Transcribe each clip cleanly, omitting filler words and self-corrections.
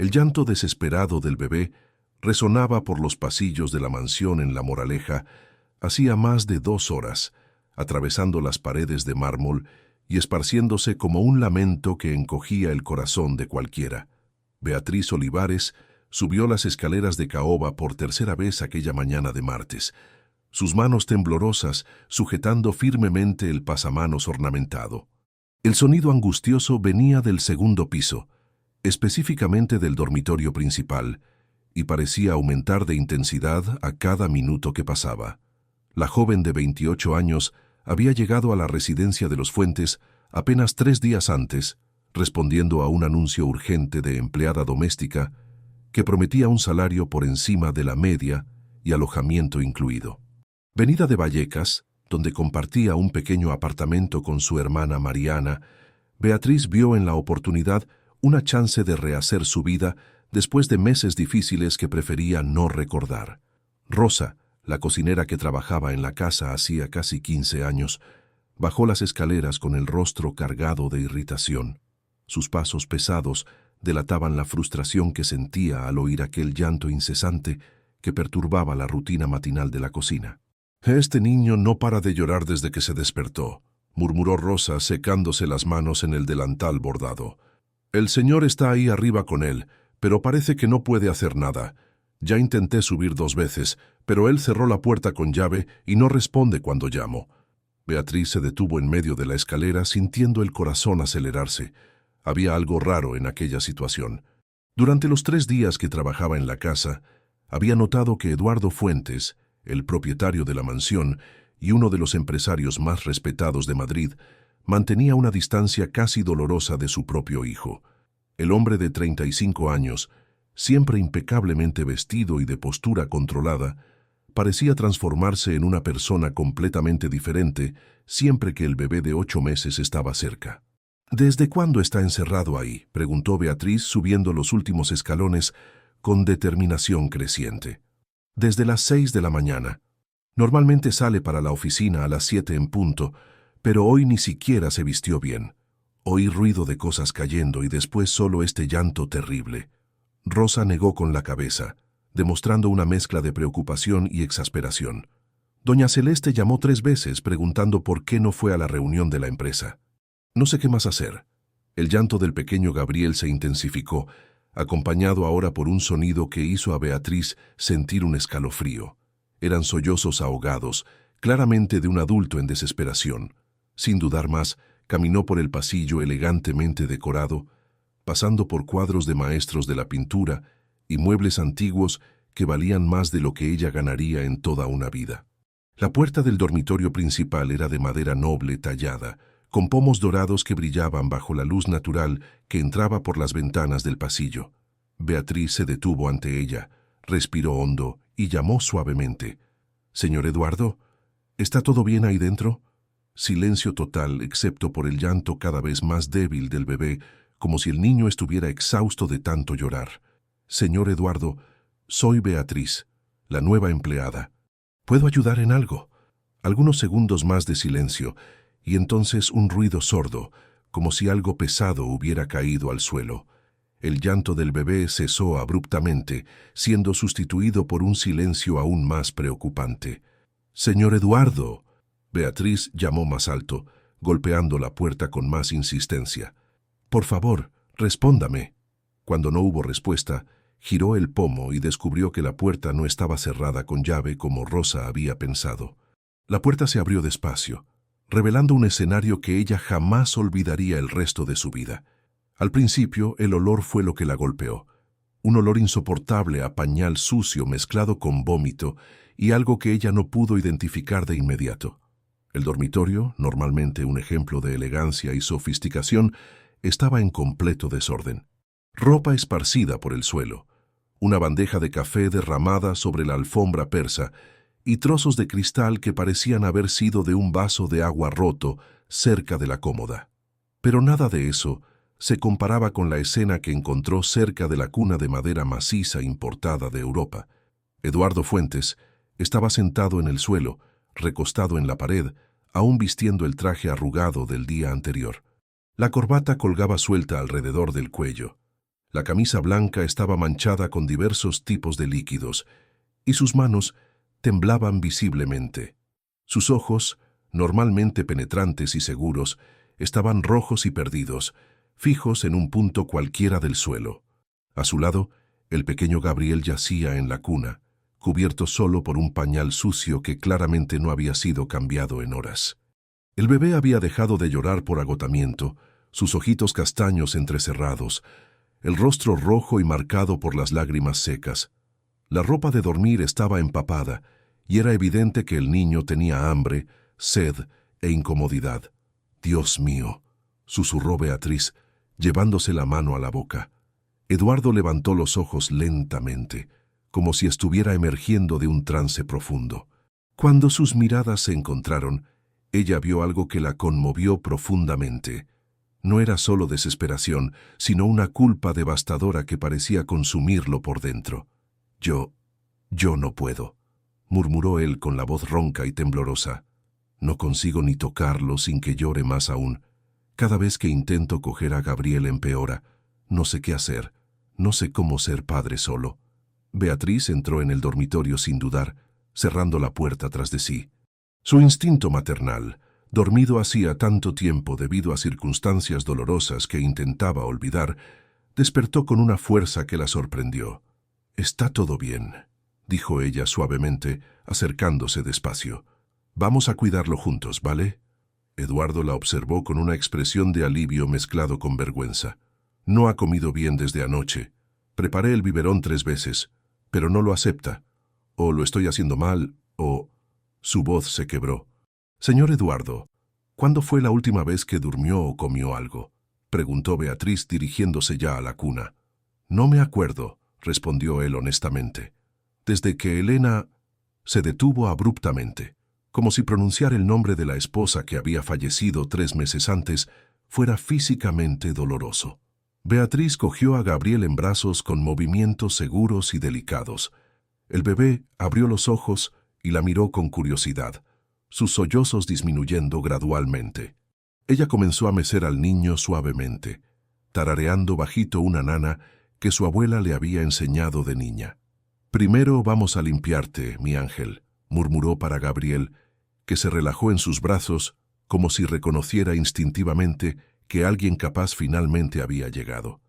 El llanto desesperado del bebé resonaba por los pasillos de la mansión en La Moraleja hacía más de 2 horas, atravesando las paredes de mármol y esparciéndose como un lamento que encogía el corazón de cualquiera. Beatriz Olivares subió las escaleras de caoba por tercera vez aquella mañana de martes, sus manos temblorosas sujetando firmemente el pasamanos ornamentado. El sonido angustioso venía del segundo piso, específicamente del dormitorio principal, y parecía aumentar de intensidad a cada minuto que pasaba. La joven de 28 años había llegado a la residencia de los Fuentes apenas 3 días antes, respondiendo a un anuncio urgente de empleada doméstica que prometía un salario por encima de la media y alojamiento incluido. Venida de Vallecas, donde compartía un pequeño apartamento con su hermana Mariana, Beatriz vio en la oportunidad una chance de rehacer su vida después de meses difíciles que prefería no recordar. Rosa, la cocinera que trabajaba en la casa hacía casi 15 años, bajó las escaleras con el rostro cargado de irritación. Sus pasos pesados delataban la frustración que sentía al oír aquel llanto incesante que perturbaba la rutina matinal de la cocina. «Este niño no para de llorar desde que se despertó», murmuró Rosa secándose las manos en el delantal bordado. «El señor está ahí arriba con él, pero parece que no puede hacer nada. Ya intenté subir 2 veces, pero él cerró la puerta con llave y no responde cuando llamo». Beatriz se detuvo en medio de la escalera sintiendo el corazón acelerarse. Había algo raro en aquella situación. Durante los 3 días que trabajaba en la casa, había notado que Eduardo Fuentes, el propietario de la mansión y uno de los empresarios más respetados de Madrid, mantenía una distancia casi dolorosa de su propio hijo. El hombre de 35 años, siempre impecablemente vestido y de postura controlada, parecía transformarse en una persona completamente diferente siempre que el bebé de 8 meses estaba cerca. «¿Desde cuándo está encerrado ahí?», preguntó Beatriz subiendo los últimos escalones con determinación creciente. «Desde las 6 de la mañana. Normalmente sale para la oficina a las 7 en punto, pero hoy ni siquiera se vistió bien. Oí ruido de cosas cayendo y después solo este llanto terrible». Rosa negó con la cabeza, demostrando una mezcla de preocupación y exasperación. Doña Celeste llamó 3 veces preguntando por qué no fue a la reunión de la empresa. «No sé qué más hacer». El llanto del pequeño Gabriel se intensificó, acompañado ahora por un sonido que hizo a Beatriz sentir un escalofrío. Eran sollozos ahogados, claramente de un adulto en desesperación. Sin dudar más, caminó por el pasillo elegantemente decorado, pasando por cuadros de maestros de la pintura y muebles antiguos que valían más de lo que ella ganaría en toda una vida. La puerta del dormitorio principal era de madera noble tallada, con pomos dorados que brillaban bajo la luz natural que entraba por las ventanas del pasillo. Beatriz se detuvo ante ella, respiró hondo y llamó suavemente. «Señor Eduardo, ¿está todo bien ahí dentro?». Silencio total, excepto por el llanto cada vez más débil del bebé, como si el niño estuviera exhausto de tanto llorar. «Señor Eduardo, soy Beatriz, la nueva empleada. ¿Puedo ayudar en algo?». Algunos segundos más de silencio, y entonces un ruido sordo, como si algo pesado hubiera caído al suelo. El llanto del bebé cesó abruptamente, siendo sustituido por un silencio aún más preocupante. «Señor Eduardo», Beatriz llamó más alto, golpeando la puerta con más insistencia. «Por favor, respóndame». Cuando no hubo respuesta, giró el pomo y descubrió que la puerta no estaba cerrada con llave como Rosa había pensado. La puerta se abrió despacio, revelando un escenario que ella jamás olvidaría el resto de su vida. Al principio, el olor fue lo que la golpeó. Un olor insoportable a pañal sucio mezclado con vómito y algo que ella no pudo identificar de inmediato. El dormitorio, normalmente un ejemplo de elegancia y sofisticación, estaba en completo desorden. Ropa esparcida por el suelo, una bandeja de café derramada sobre la alfombra persa y trozos de cristal que parecían haber sido de un vaso de agua roto cerca de la cómoda. Pero nada de eso se comparaba con la escena que encontró cerca de la cuna de madera maciza importada de Europa. Eduardo Fuentes estaba sentado en el suelo, recostado en la pared, aún vistiendo el traje arrugado del día anterior. La corbata colgaba suelta alrededor del cuello. La camisa blanca estaba manchada con diversos tipos de líquidos, y sus manos temblaban visiblemente. Sus ojos, normalmente penetrantes y seguros, estaban rojos y perdidos, fijos en un punto cualquiera del suelo. A su lado, el pequeño Gabriel yacía en la cuna, cubierto solo por un pañal sucio que claramente no había sido cambiado en horas. El bebé había dejado de llorar por agotamiento, sus ojitos castaños entrecerrados, el rostro rojo y marcado por las lágrimas secas. La ropa de dormir estaba empapada, y era evidente que el niño tenía hambre, sed e incomodidad. «Dios mío», susurró Beatriz, llevándose la mano a la boca. Eduardo levantó los ojos lentamente, como si estuviera emergiendo de un trance profundo. Cuando sus miradas se encontraron, ella vio algo que la conmovió profundamente. No era solo desesperación, sino una culpa devastadora que parecía consumirlo por dentro. Yo no puedo», murmuró él con la voz ronca y temblorosa. «No consigo ni tocarlo sin que llore más aún. Cada vez que intento coger a Gabriel empeora. No sé qué hacer. No sé cómo ser padre solo». Beatriz entró en el dormitorio sin dudar, cerrando la puerta tras de sí. Su instinto maternal, dormido hacía tanto tiempo debido a circunstancias dolorosas que intentaba olvidar, despertó con una fuerza que la sorprendió. «Está todo bien», dijo ella suavemente, acercándose despacio. «Vamos a cuidarlo juntos, ¿vale?» Eduardo la observó con una expresión de alivio mezclado con vergüenza. «No ha comido bien desde anoche. Preparé el biberón 3 veces, pero no lo acepta. O lo estoy haciendo mal, o...» Su voz se quebró. «Señor Eduardo, ¿cuándo fue la última vez que durmió o comió algo?», preguntó Beatriz dirigiéndose ya a la cuna. «No me acuerdo», respondió él honestamente. «Desde que Elena...» Se detuvo abruptamente, como si pronunciar el nombre de la esposa que había fallecido 3 meses antes fuera físicamente doloroso. Beatriz cogió a Gabriel en brazos con movimientos seguros y delicados. El bebé abrió los ojos y la miró con curiosidad, sus sollozos disminuyendo gradualmente. Ella comenzó a mecer al niño suavemente, tarareando bajito una nana que su abuela le había enseñado de niña. «Primero vamos a limpiarte, mi ángel», murmuró para Gabriel, que se relajó en sus brazos como si reconociera instintivamente que alguien capaz finalmente había llegado.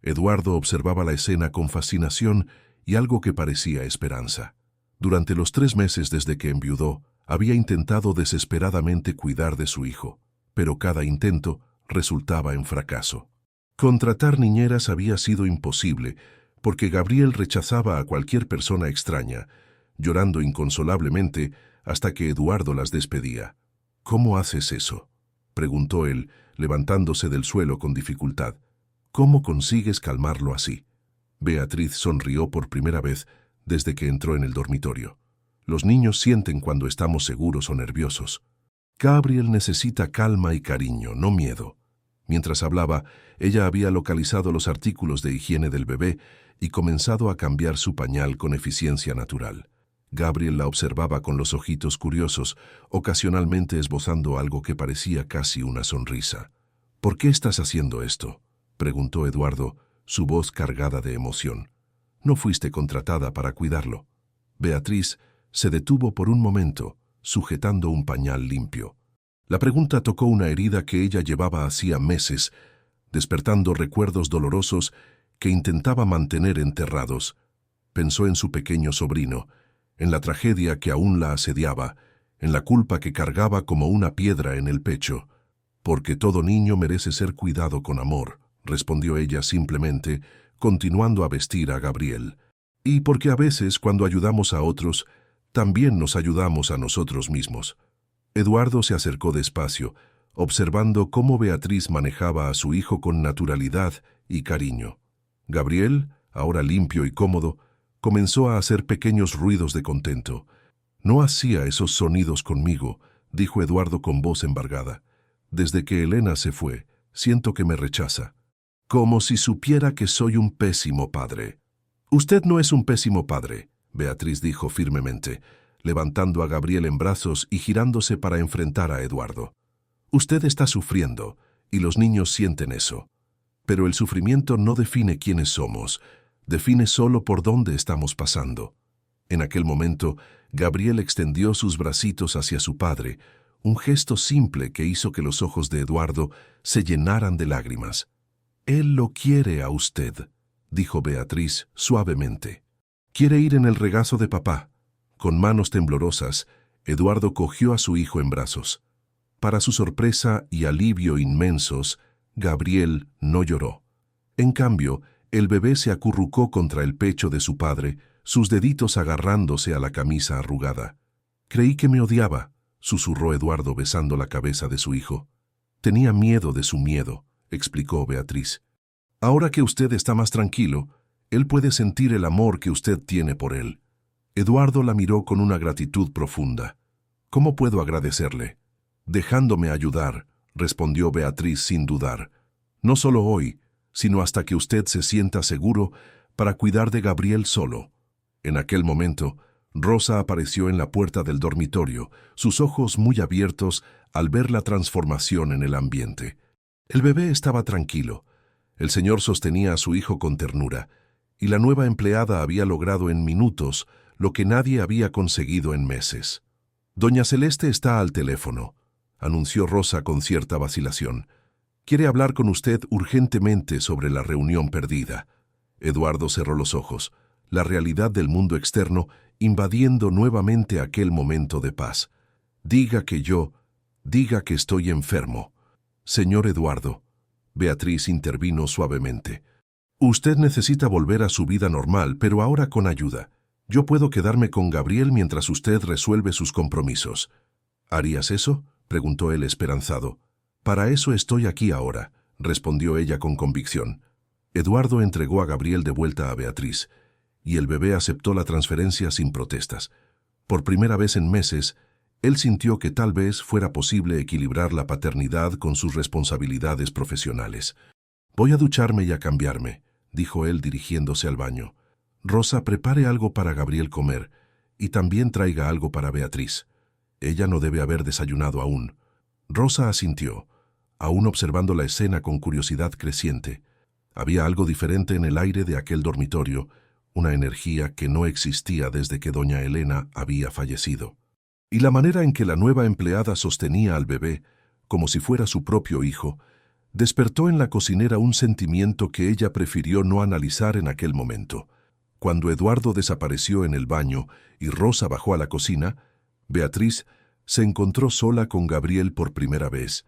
Eduardo observaba la escena con fascinación y algo que parecía esperanza. Durante los 3 meses desde que enviudó, había intentado desesperadamente cuidar de su hijo, pero cada intento resultaba en fracaso. Contratar niñeras había sido imposible, porque Gabriel rechazaba a cualquier persona extraña, llorando inconsolablemente hasta que Eduardo las despedía. «¿Cómo haces eso?», preguntó él, levantándose del suelo con dificultad. «¿Cómo consigues calmarlo así?». Beatriz sonrió por primera vez desde que entró en el dormitorio. «Los niños sienten cuando estamos seguros o nerviosos. Gabriel necesita calma y cariño, no miedo». Mientras hablaba, ella había localizado los artículos de higiene del bebé y comenzado a cambiar su pañal con eficiencia natural. Gabriel la observaba con los ojitos curiosos, ocasionalmente esbozando algo que parecía casi una sonrisa. «¿Por qué estás haciendo esto?», preguntó Eduardo, su voz cargada de emoción. «No fuiste contratada para cuidarlo». Beatriz se detuvo por un momento, sujetando un pañal limpio. La pregunta tocó una herida que ella llevaba hacía meses, despertando recuerdos dolorosos que intentaba mantener enterrados. Pensó en su pequeño sobrino, en la tragedia que aún la asediaba, en la culpa que cargaba como una piedra en el pecho. «Porque todo niño merece ser cuidado con amor», respondió ella simplemente, continuando a vestir a Gabriel. «Y porque a veces, cuando ayudamos a otros, también nos ayudamos a nosotros mismos». Eduardo se acercó despacio, observando cómo Beatriz manejaba a su hijo con naturalidad y cariño. Gabriel, ahora limpio y cómodo, comenzó a hacer pequeños ruidos de contento. «No hacía esos sonidos conmigo», dijo Eduardo con voz embargada. «Desde que Elena se fue, siento que me rechaza. Como si supiera que soy un pésimo padre». «Usted no es un pésimo padre», Beatriz dijo firmemente, levantando a Gabriel en brazos y girándose para enfrentar a Eduardo. «Usted está sufriendo, y los niños sienten eso. Pero el sufrimiento no define quiénes somos, define solo por dónde estamos pasando. En aquel momento, Gabriel extendió sus bracitos hacia su padre, un gesto simple que hizo que los ojos de Eduardo se llenaran de lágrimas. «Él lo quiere a usted», dijo Beatriz suavemente. «Quiere ir en el regazo de papá». Con manos temblorosas, Eduardo cogió a su hijo en brazos. Para su sorpresa y alivio inmensos, Gabriel no lloró. En cambio, el bebé se acurrucó contra el pecho de su padre, sus deditos agarrándose a la camisa arrugada. «Creí que me odiaba», susurró Eduardo besando la cabeza de su hijo. «Tenía miedo de su miedo», explicó Beatriz. «Ahora que usted está más tranquilo, él puede sentir el amor que usted tiene por él». Eduardo la miró con una gratitud profunda. «¿Cómo puedo agradecerle?» «Dejándome ayudar», respondió Beatriz sin dudar. «No solo hoy, sino hasta que usted se sienta seguro para cuidar de Gabriel solo». En aquel momento, Rosa apareció en la puerta del dormitorio, sus ojos muy abiertos al ver la transformación en el ambiente. El bebé estaba tranquilo. El señor sostenía a su hijo con ternura, y la nueva empleada había logrado en minutos lo que nadie había conseguido en meses. «Doña Celeste está al teléfono», anunció Rosa con cierta vacilación. «Quiere hablar con usted urgentemente sobre la reunión perdida». Eduardo cerró los ojos, la realidad del mundo externo invadiendo nuevamente aquel momento de paz. «Diga que estoy enfermo». «Señor Eduardo», Beatriz intervino suavemente. «Usted necesita volver a su vida normal, pero ahora con ayuda. Yo puedo quedarme con Gabriel mientras usted resuelve sus compromisos». «¿Harías eso?», preguntó él esperanzado. «Para eso estoy aquí ahora», respondió ella con convicción. Eduardo entregó a Gabriel de vuelta a Beatriz, y el bebé aceptó la transferencia sin protestas. Por primera vez en meses, él sintió que tal vez fuera posible equilibrar la paternidad con sus responsabilidades profesionales. «Voy a ducharme y a cambiarme», dijo él dirigiéndose al baño. «Rosa, prepare algo para Gabriel comer, y también traiga algo para Beatriz. Ella no debe haber desayunado aún». Rosa asintió, aún observando la escena con curiosidad creciente. Había algo diferente en el aire de aquel dormitorio, una energía que no existía desde que doña Elena había fallecido. Y la manera en que la nueva empleada sostenía al bebé, como si fuera su propio hijo, despertó en la cocinera un sentimiento que ella prefirió no analizar en aquel momento. Cuando Eduardo desapareció en el baño y Rosa bajó a la cocina, Beatriz se encontró sola con Gabriel por primera vez.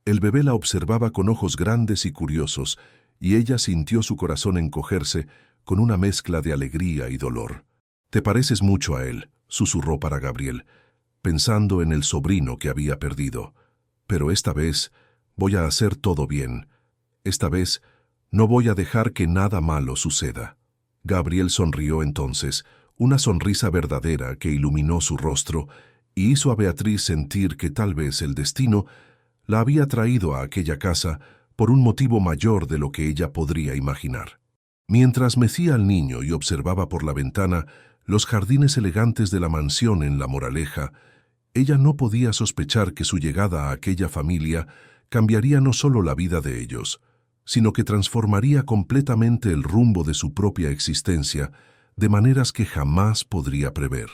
El bebé la observaba con ojos grandes y curiosos, y ella sintió su corazón encogerse con una mezcla de alegría y dolor. «Te pareces mucho a él», susurró para Gabriel, pensando en el sobrino que había perdido. «Pero esta vez voy a hacer todo bien. Esta vez no voy a dejar que nada malo suceda». Gabriel sonrió entonces, una sonrisa verdadera que iluminó su rostro y hizo a Beatriz sentir que tal vez el destino la había traído a aquella casa por un motivo mayor de lo que ella podría imaginar. Mientras mecía al niño y observaba por la ventana los jardines elegantes de la mansión en La Moraleja, ella no podía sospechar que su llegada a aquella familia cambiaría no solo la vida de ellos, sino que transformaría completamente el rumbo de su propia existencia de maneras que jamás podría prever.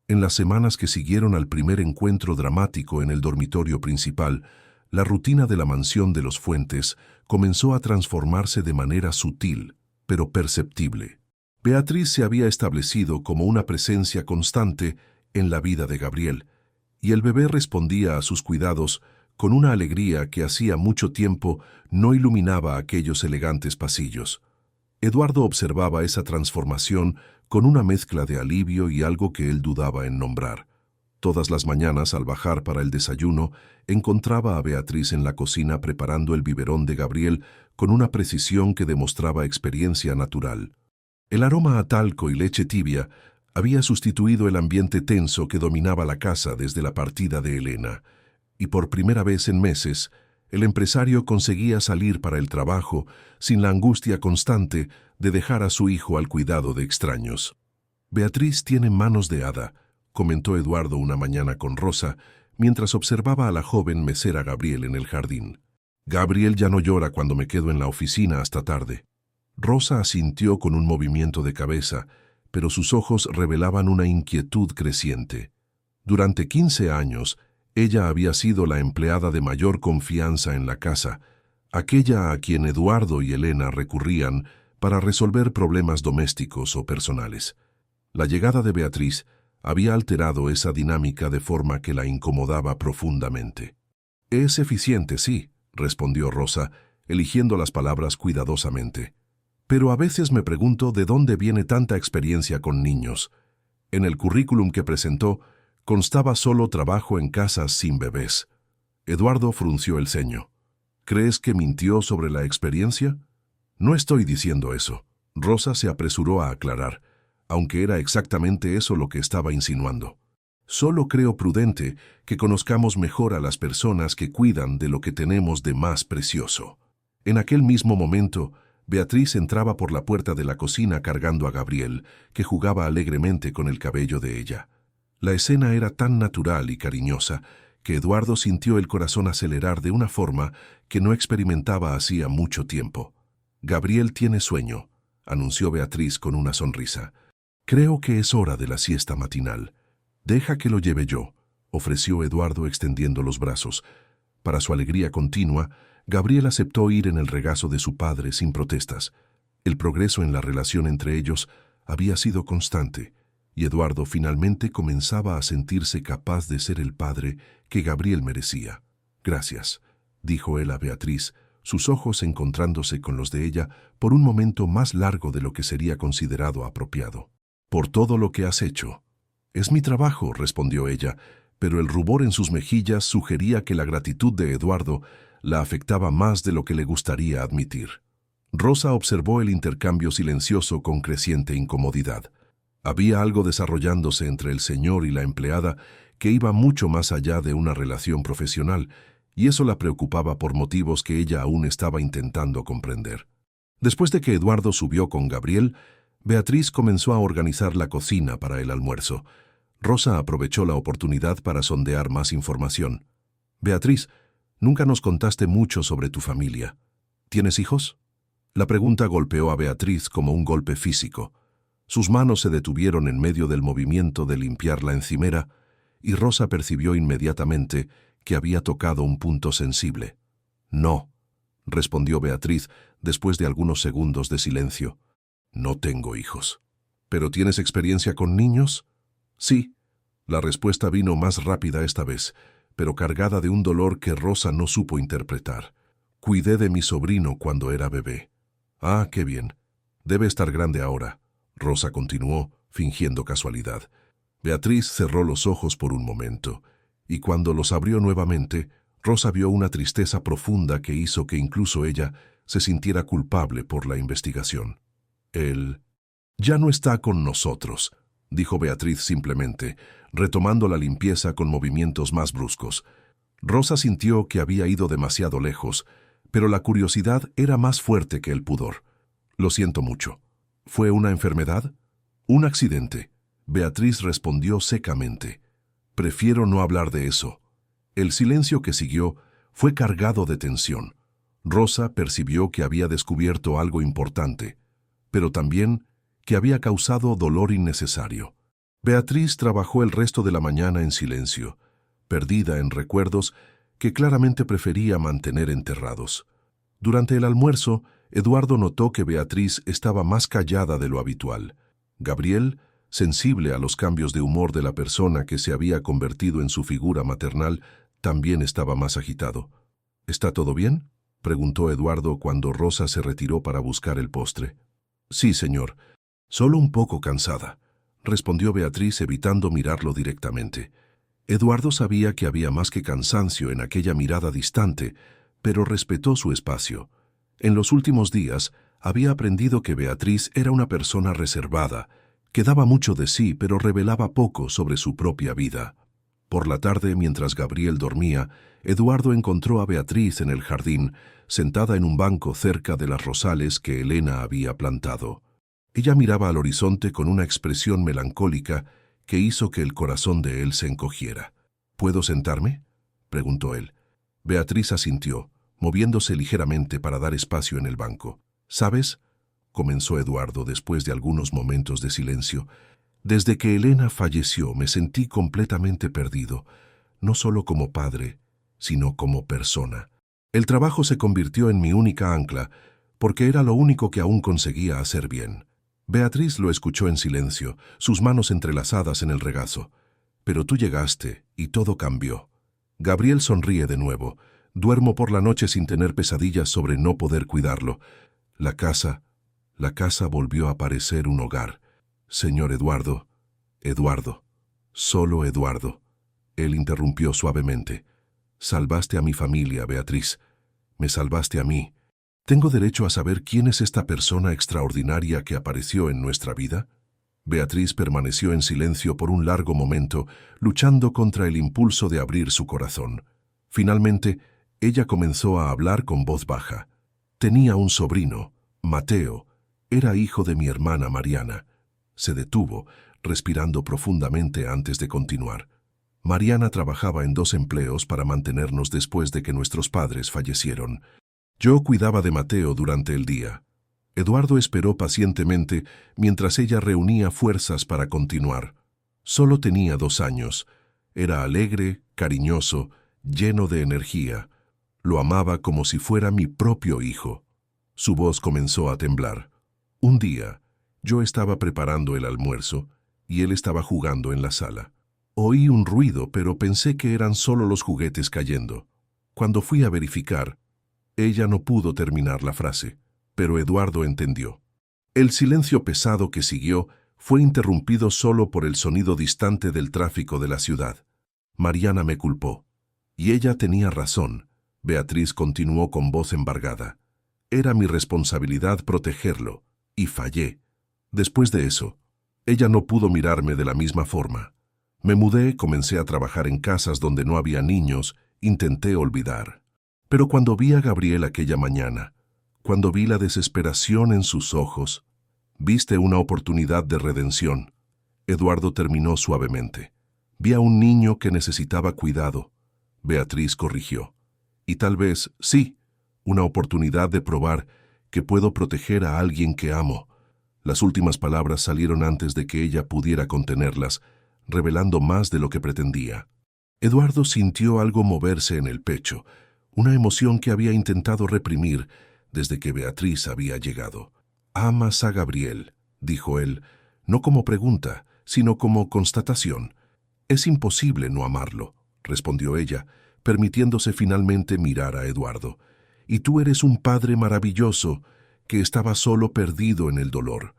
En las semanas que siguieron al primer encuentro dramático en el dormitorio principal, la rutina de la mansión de los Fuentes comenzó a transformarse de manera sutil, pero perceptible. Beatriz se había establecido como una presencia constante en la vida de Gabriel, y el bebé respondía a sus cuidados con una alegría que hacía mucho tiempo no iluminaba aquellos elegantes pasillos. Eduardo observaba esa transformación con una mezcla de alivio y algo que él dudaba en nombrar. Todas las mañanas, al bajar para el desayuno, encontraba a Beatriz en la cocina preparando el biberón de Gabriel con una precisión que demostraba experiencia natural. El aroma a talco y leche tibia había sustituido el ambiente tenso que dominaba la casa desde la partida de Elena, y por primera vez en meses, el empresario conseguía salir para el trabajo sin la angustia constante de dejar a su hijo al cuidado de extraños. «Beatriz tiene manos de hada», comentó Eduardo una mañana con Rosa, mientras observaba a la joven mecer a Gabriel en el jardín. Gabriel ya no llora cuando me quedo en la oficina hasta tarde. Rosa asintió con un movimiento de cabeza, pero sus ojos revelaban una inquietud creciente. Durante 15 años, ella había sido la empleada de mayor confianza en la casa, aquella a quien Eduardo y Elena recurrían para resolver problemas domésticos o personales. La llegada de Beatriz había alterado esa dinámica de forma que la incomodaba profundamente. «Es eficiente, sí», respondió Rosa, eligiendo las palabras cuidadosamente. «Pero a veces me pregunto de dónde viene tanta experiencia con niños. En el currículum que presentó constaba solo trabajo en casas sin bebés». Eduardo frunció el ceño. «¿Crees que mintió sobre la experiencia?» «No estoy diciendo eso». Rosa se apresuró a aclarar, aunque era exactamente eso lo que estaba insinuando. «Solo creo prudente que conozcamos mejor a las personas que cuidan de lo que tenemos de más precioso». En aquel mismo momento, Beatriz entraba por la puerta de la cocina cargando a Gabriel, que jugaba alegremente con el cabello de ella. La escena era tan natural y cariñosa que Eduardo sintió el corazón acelerar de una forma que no experimentaba hacía mucho tiempo. «Gabriel tiene sueño», anunció Beatriz con una sonrisa. «Creo que es hora de la siesta matinal». «Deja que lo lleve yo», ofreció Eduardo extendiendo los brazos. Para su alegría continua, Gabriel aceptó ir en el regazo de su padre sin protestas. El progreso en la relación entre ellos había sido constante, y Eduardo finalmente comenzaba a sentirse capaz de ser el padre que Gabriel merecía. «Gracias», dijo él a Beatriz, sus ojos encontrándose con los de ella por un momento más largo de lo que sería considerado apropiado. «Por todo lo que has hecho». «Es mi trabajo», respondió ella, pero el rubor en sus mejillas sugería que la gratitud de Eduardo la afectaba más de lo que le gustaría admitir. Rosa observó el intercambio silencioso con creciente incomodidad. Había algo desarrollándose entre el señor y la empleada que iba mucho más allá de una relación profesional, y eso la preocupaba por motivos que ella aún estaba intentando comprender. Después de que Eduardo subió con Gabriel, Beatriz comenzó a organizar la cocina para el almuerzo. Rosa aprovechó la oportunidad para sondear más información. «Beatriz, nunca nos contaste mucho sobre tu familia. ¿Tienes hijos?» La pregunta golpeó a Beatriz como un golpe físico. Sus manos se detuvieron en medio del movimiento de limpiar la encimera, y Rosa percibió inmediatamente que había tocado un punto sensible. «No», respondió Beatriz después de algunos segundos de silencio. «No tengo hijos». «¿Pero tienes experiencia con niños?» «Sí». La respuesta vino más rápida esta vez, pero cargada de un dolor que Rosa no supo interpretar. «Cuidé de mi sobrino cuando era bebé». «Ah, qué bien. Debe estar grande ahora», Rosa continuó, fingiendo casualidad. Beatriz cerró los ojos por un momento, y cuando los abrió nuevamente, Rosa vio una tristeza profunda que hizo que incluso ella se sintiera culpable por la investigación. «Él ya no está con nosotros», dijo Beatriz simplemente, retomando la limpieza con movimientos más bruscos. Rosa sintió que había ido demasiado lejos, pero la curiosidad era más fuerte que el pudor. «Lo siento mucho». «¿Fue una enfermedad?» «Un accidente», Beatriz respondió secamente. «Prefiero no hablar de eso». El silencio que siguió fue cargado de tensión. Rosa percibió que había descubierto algo importante, pero también que había causado dolor innecesario. Beatriz trabajó el resto de la mañana en silencio, perdida en recuerdos que claramente prefería mantener enterrados. Durante el almuerzo, Eduardo notó que Beatriz estaba más callada de lo habitual. Gabriel, sensible a los cambios de humor de la persona que se había convertido en su figura maternal, también estaba más agitado. «¿Está todo bien?», preguntó Eduardo cuando Rosa se retiró para buscar el postre. «Sí, señor. Solo un poco cansada», respondió Beatriz evitando mirarlo directamente. Eduardo sabía que había más que cansancio en aquella mirada distante, pero respetó su espacio. En los últimos días había aprendido que Beatriz era una persona reservada, que daba mucho de sí pero revelaba poco sobre su propia vida. Por la tarde, mientras Gabriel dormía, Eduardo encontró a Beatriz en el jardín, sentada en un banco cerca de las rosales que Elena había plantado. Ella miraba al horizonte con una expresión melancólica que hizo que el corazón de él se encogiera. «¿Puedo sentarme?», preguntó él. Beatriz asintió, moviéndose ligeramente para dar espacio en el banco. «¿Sabes?», comenzó Eduardo después de algunos momentos de silencio. «Desde que Elena falleció me sentí completamente perdido, no solo como padre, sino como persona. El trabajo se convirtió en mi única ancla, porque era lo único que aún conseguía hacer bien». Beatriz lo escuchó en silencio, sus manos entrelazadas en el regazo. «Pero tú llegaste y todo cambió». Gabriel sonríe de nuevo. «Duermo por la noche sin tener pesadillas sobre no poder cuidarlo. La casa volvió a parecer un hogar. Señor Eduardo, Eduardo, solo Eduardo». Él interrumpió suavemente. «Salvaste a mi familia, Beatriz. Me salvaste a mí. ¿Tengo derecho a saber quién es esta persona extraordinaria que apareció en nuestra vida?» Beatriz permaneció en silencio por un largo momento, luchando contra el impulso de abrir su corazón. Finalmente, ella comenzó a hablar con voz baja. «Tenía un sobrino, Mateo. Era hijo de mi hermana Mariana». Se detuvo, respirando profundamente antes de continuar. «Mariana trabajaba en 2 empleos para mantenernos después de que nuestros padres fallecieron. Yo cuidaba de Mateo durante el día». Eduardo esperó pacientemente mientras ella reunía fuerzas para continuar. Solo tenía 2 años. Era alegre, cariñoso, lleno de energía. Lo amaba como si fuera mi propio hijo. Su voz comenzó a temblar. Un día, yo estaba preparando el almuerzo y él estaba jugando en la sala. Oí un ruido, pero pensé que eran solo los juguetes cayendo. Cuando fui a verificar, ella no pudo terminar la frase, pero Eduardo entendió. El silencio pesado que siguió fue interrumpido solo por el sonido distante del tráfico de la ciudad. Mariana me culpó. Y ella tenía razón. Beatriz continuó con voz embargada. Era mi responsabilidad protegerlo, y fallé. Después de eso, ella no pudo mirarme de la misma forma. Me mudé, comencé a trabajar en casas donde no había niños, intenté olvidar. Pero cuando vi a Gabriel aquella mañana, cuando vi la desesperación en sus ojos, viste una oportunidad de redención. Eduardo terminó suavemente. Vi a un niño que necesitaba cuidado. Beatriz corrigió. Y tal vez, sí, una oportunidad de probar que puedo proteger a alguien que amo. Las últimas palabras salieron antes de que ella pudiera contenerlas, revelando más de lo que pretendía. Eduardo sintió algo moverse en el pecho, una emoción que había intentado reprimir desde que Beatriz había llegado. «Amas a Gabriel», dijo él, no como pregunta, sino como constatación. «Es imposible no amarlo», respondió ella, permitiéndose finalmente mirar a Eduardo. «Y tú eres un padre maravilloso que estaba solo perdido en el dolor».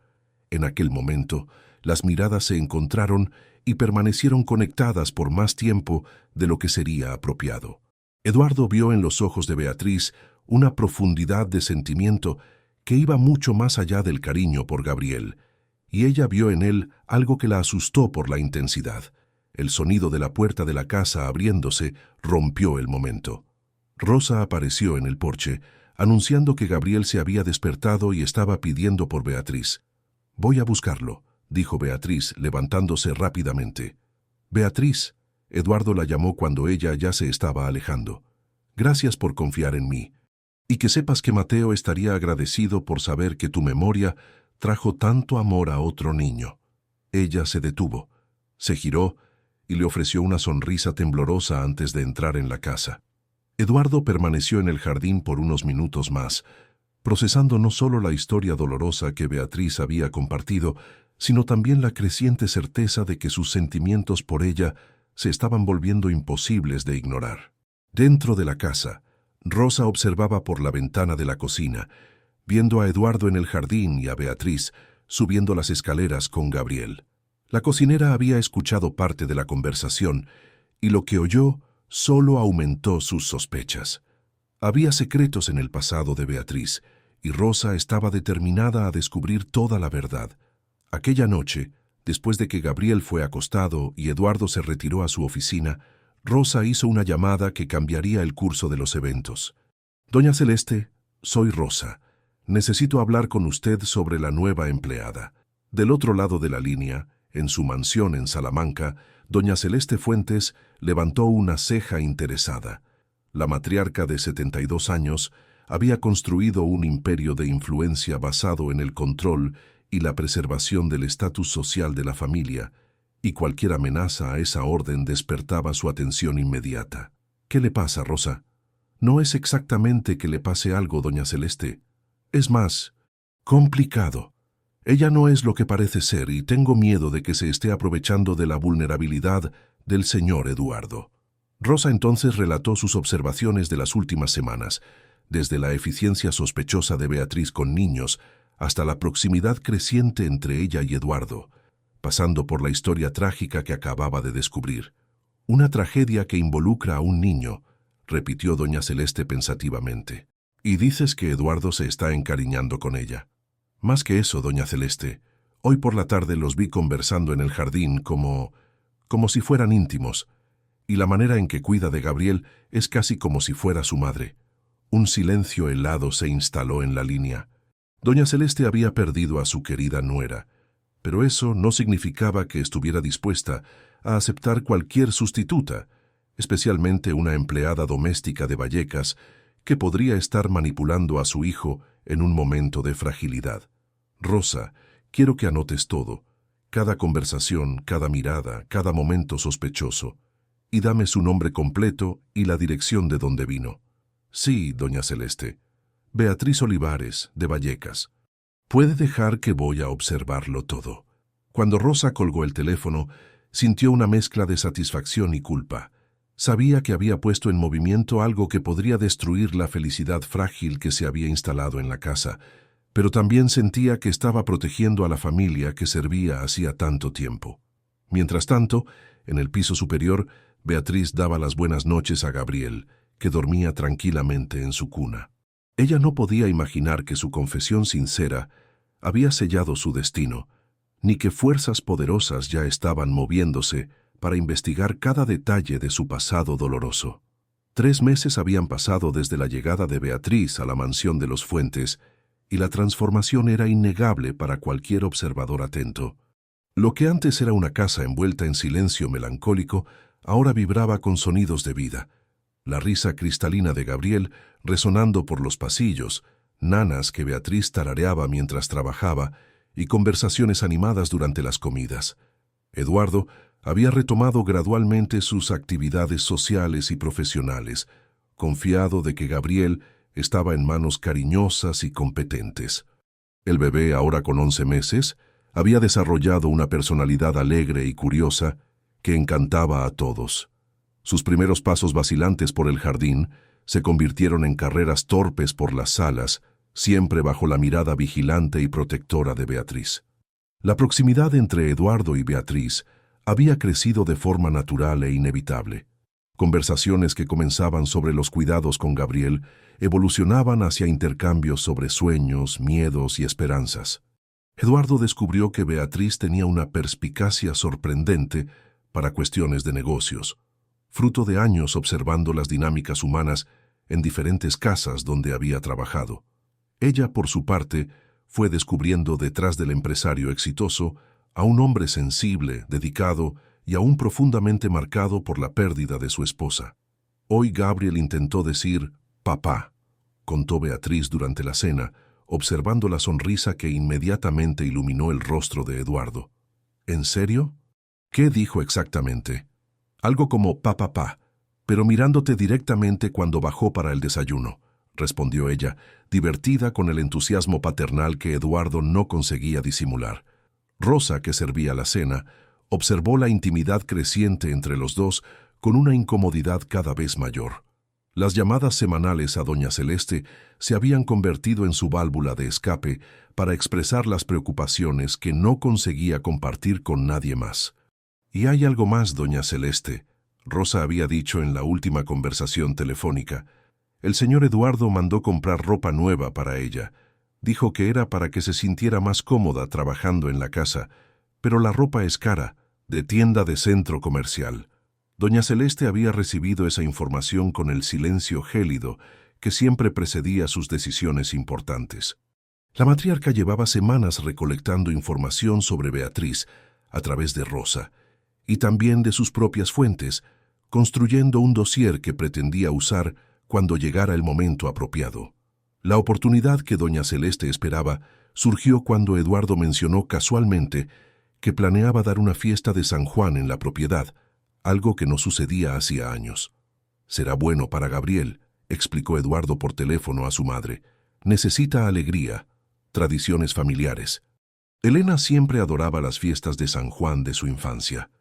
En aquel momento, las miradas se encontraron y permanecieron conectadas por más tiempo de lo que sería apropiado. Eduardo vio en los ojos de Beatriz una profundidad de sentimiento que iba mucho más allá del cariño por Gabriel, y ella vio en él algo que la asustó por la intensidad. El sonido de la puerta de la casa abriéndose rompió el momento. Rosa apareció en el porche, anunciando que Gabriel se había despertado y estaba pidiendo por Beatriz. «Voy a buscarlo», dijo Beatriz, levantándose rápidamente. «Beatriz», Eduardo la llamó cuando ella ya se estaba alejando. «Gracias por confiar en mí. Y que sepas que Mateo estaría agradecido por saber que tu memoria trajo tanto amor a otro niño». Ella se detuvo, se giró y le ofreció una sonrisa temblorosa antes de entrar en la casa. Eduardo permaneció en el jardín por unos minutos más, procesando no solo la historia dolorosa que Beatriz había compartido, sino también la creciente certeza de que sus sentimientos por ella se estaban volviendo imposibles de ignorar. Dentro de la casa, Rosa observaba por la ventana de la cocina, viendo a Eduardo en el jardín y a Beatriz subiendo las escaleras con Gabriel. La cocinera había escuchado parte de la conversación y lo que oyó solo aumentó sus sospechas. Había secretos en el pasado de Beatriz y Rosa estaba determinada a descubrir toda la verdad. Aquella noche, después de que Gabriel fue acostado y Eduardo se retiró a su oficina, Rosa hizo una llamada que cambiaría el curso de los eventos. «Doña Celeste, soy Rosa. Necesito hablar con usted sobre la nueva empleada». Del otro lado de la línea, en su mansión en Salamanca, doña Celeste Fuentes levantó una ceja interesada. La matriarca de 72 años había construido un imperio de influencia basado en el control y la preservación del estatus social de la familia, y cualquier amenaza a esa orden despertaba su atención inmediata. ¿Qué le pasa, Rosa? No es exactamente que le pase algo, doña Celeste. Es más complicado. Ella no es lo que parece ser y tengo miedo de que se esté aprovechando de la vulnerabilidad del señor Eduardo. Rosa entonces relató sus observaciones de las últimas semanas, desde la eficiencia sospechosa de Beatriz con niños hasta la proximidad creciente entre ella y Eduardo, pasando por la historia trágica que acababa de descubrir. Una tragedia que involucra a un niño, repitió doña Celeste pensativamente. Y dices que Eduardo se está encariñando con ella. Más que eso, doña Celeste, hoy por la tarde los vi conversando en el jardín como si fueran íntimos, y la manera en que cuida de Gabriel es casi como si fuera su madre. Un silencio helado se instaló en la línea. Doña Celeste había perdido a su querida nuera, pero eso no significaba que estuviera dispuesta a aceptar cualquier sustituta, especialmente una empleada doméstica de Vallecas que podría estar manipulando a su hijo en un momento de fragilidad. Rosa, quiero que anotes todo, cada conversación, cada mirada, cada momento sospechoso, y dame su nombre completo y la dirección de donde vino. Sí, doña Celeste. Beatriz Olivares, de Vallecas. Puede dejar que voy a observarlo todo. Cuando Rosa colgó el teléfono, sintió una mezcla de satisfacción y culpa. Sabía que había puesto en movimiento algo que podría destruir la felicidad frágil que se había instalado en la casa, pero también sentía que estaba protegiendo a la familia que servía hacía tanto tiempo. Mientras tanto, en el piso superior, Beatriz daba las buenas noches a Gabriel, que dormía tranquilamente en su cuna. Ella no podía imaginar que su confesión sincera había sellado su destino, ni que fuerzas poderosas ya estaban moviéndose para investigar cada detalle de su pasado doloroso. 3 meses habían pasado desde la llegada de Beatriz a la mansión de los Fuentes, y la transformación era innegable para cualquier observador atento. Lo que antes era una casa envuelta en silencio melancólico, ahora vibraba con sonidos de vida. La risa cristalina de Gabriel resonando por los pasillos, nanas que Beatriz tarareaba mientras trabajaba y conversaciones animadas durante las comidas. Eduardo había retomado gradualmente sus actividades sociales y profesionales, confiado de que Gabriel estaba en manos cariñosas y competentes. El bebé, ahora con 11 meses, había desarrollado una personalidad alegre y curiosa que encantaba a todos. Sus primeros pasos vacilantes por el jardín se convirtieron en carreras torpes por las salas, siempre bajo la mirada vigilante y protectora de Beatriz. La proximidad entre Eduardo y Beatriz había crecido de forma natural e inevitable. Conversaciones que comenzaban sobre los cuidados con Gabriel evolucionaban hacia intercambios sobre sueños, miedos y esperanzas. Eduardo descubrió que Beatriz tenía una perspicacia sorprendente para cuestiones de negocios, fruto de años observando las dinámicas humanas en diferentes casas donde había trabajado. Ella, por su parte, fue descubriendo detrás del empresario exitoso a un hombre sensible, dedicado y aún profundamente marcado por la pérdida de su esposa. Hoy Gabriel intentó decir «papá», contó Beatriz durante la cena, observando la sonrisa que inmediatamente iluminó el rostro de Eduardo. ¿En serio? ¿Qué dijo exactamente? Algo como «papá», pero mirándote directamente cuando bajó para el desayuno, respondió ella, divertida con el entusiasmo paternal que Eduardo no conseguía disimular. Rosa, que servía la cena, observó la intimidad creciente entre los dos con una incomodidad cada vez mayor. Las llamadas semanales a doña Celeste se habían convertido en su válvula de escape para expresar las preocupaciones que no conseguía compartir con nadie más. «Y hay algo más, doña Celeste», Rosa había dicho en la última conversación telefónica. El señor Eduardo mandó comprar ropa nueva para ella. Dijo que era para que se sintiera más cómoda trabajando en la casa, pero la ropa es cara, de tienda de centro comercial. Doña Celeste había recibido esa información con el silencio gélido que siempre precedía sus decisiones importantes. La matriarca llevaba semanas recolectando información sobre Beatriz a través de Rosa, y también de sus propias fuentes, construyendo un dossier que pretendía usar cuando llegara el momento apropiado. La oportunidad que doña Celeste esperaba surgió cuando Eduardo mencionó casualmente que planeaba dar una fiesta de San Juan en la propiedad, algo que no sucedía hacía años. «Será bueno para Gabriel», explicó Eduardo por teléfono a su madre. «Necesita alegría, tradiciones familiares». Elena siempre adoraba las fiestas de San Juan de su infancia.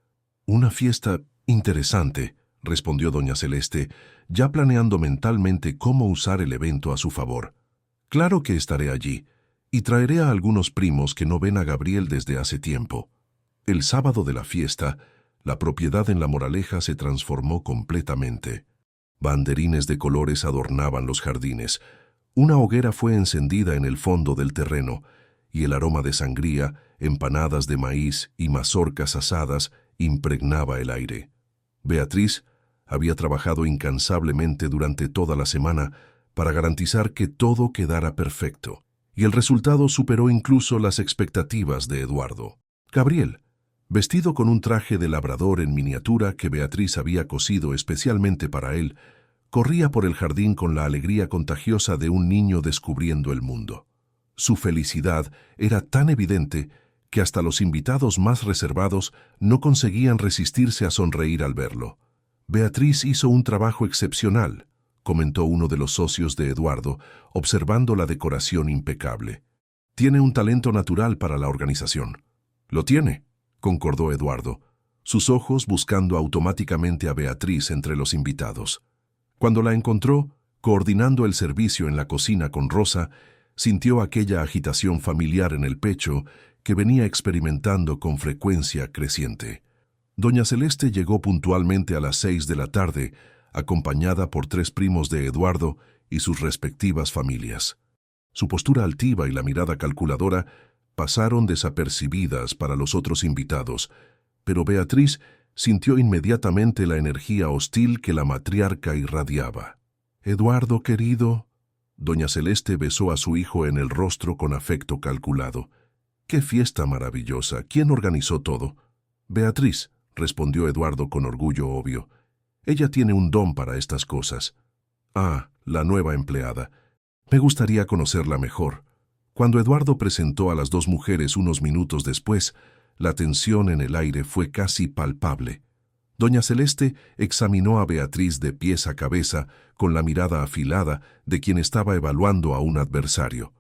«Una fiesta interesante», respondió doña Celeste, ya planeando mentalmente cómo usar el evento a su favor. «Claro que estaré allí, y traeré a algunos primos que no ven a Gabriel desde hace tiempo». El sábado de la fiesta, la propiedad en La Moraleja se transformó completamente. Banderines de colores adornaban los jardines. Una hoguera fue encendida en el fondo del terreno, y el aroma de sangría, empanadas de maíz y mazorcas asadas impregnaba el aire. Beatriz había trabajado incansablemente durante toda la semana para garantizar que todo quedara perfecto, y el resultado superó incluso las expectativas de Eduardo. Gabriel, vestido con un traje de labrador en miniatura que Beatriz había cosido especialmente para él, corría por el jardín con la alegría contagiosa de un niño descubriendo el mundo. Su felicidad era tan evidente que hasta los invitados más reservados no conseguían resistirse a sonreír al verlo. «Beatriz hizo un trabajo excepcional», comentó uno de los socios de Eduardo, observando la decoración impecable. «Tiene un talento natural para la organización». «Lo tiene», concordó Eduardo, sus ojos buscando automáticamente a Beatriz entre los invitados. Cuando la encontró, coordinando el servicio en la cocina con Rosa, sintió aquella agitación familiar en el pecho que venía experimentando con frecuencia creciente. Doña Celeste llegó puntualmente a las 6 de la tarde, acompañada por 3 primos de Eduardo y sus respectivas familias. Su postura altiva y la mirada calculadora pasaron desapercibidas para los otros invitados, pero Beatriz sintió inmediatamente la energía hostil que la matriarca irradiaba. «Eduardo, querido», doña Celeste besó a su hijo en el rostro con afecto calculado. «¡Qué fiesta maravillosa! ¿Quién organizó todo?» «Beatriz», respondió Eduardo con orgullo obvio. «Ella tiene un don para estas cosas». «Ah, la nueva empleada. Me gustaría conocerla mejor». Cuando Eduardo presentó a las 2 mujeres unos minutos después, la tensión en el aire fue casi palpable. Doña Celeste examinó a Beatriz de pies a cabeza con la mirada afilada de quien estaba evaluando a un adversario.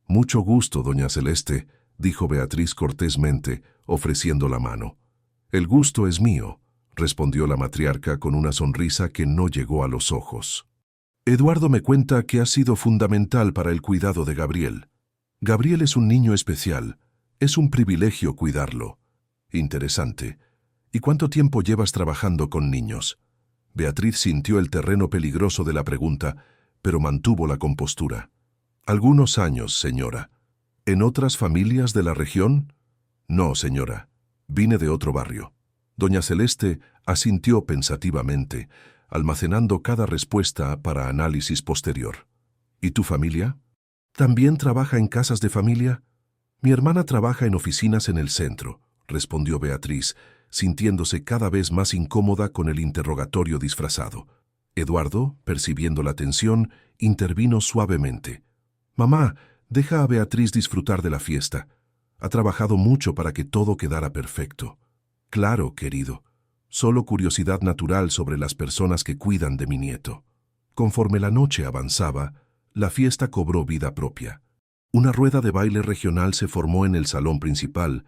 «Mucho gusto, doña Celeste», dijo Beatriz cortésmente, ofreciendo la mano. «El gusto es mío», respondió la matriarca con una sonrisa que no llegó a los ojos. «Eduardo me cuenta que ha sido fundamental para el cuidado de Gabriel. Gabriel es un niño especial. Es un privilegio cuidarlo». «Interesante. ¿Y cuánto tiempo llevas trabajando con niños?» Beatriz sintió el terreno peligroso de la pregunta, pero mantuvo la compostura. «Algunos años, señora». «¿En otras familias de la región?» «No, señora. Vine de otro barrio». Doña Celeste asintió pensativamente, almacenando cada respuesta para análisis posterior. «¿Y tu familia? ¿También trabaja en casas de familia?» «Mi hermana trabaja en oficinas en el centro», respondió Beatriz, sintiéndose cada vez más incómoda con el interrogatorio disfrazado. Eduardo, percibiendo la tensión, intervino suavemente. «Mamá, deja a Beatriz disfrutar de la fiesta. Ha trabajado mucho para que todo quedara perfecto». «Claro, querido. Solo curiosidad natural sobre las personas que cuidan de mi nieto». Conforme la noche avanzaba, la fiesta cobró vida propia. Una rueda de baile regional se formó en el salón principal,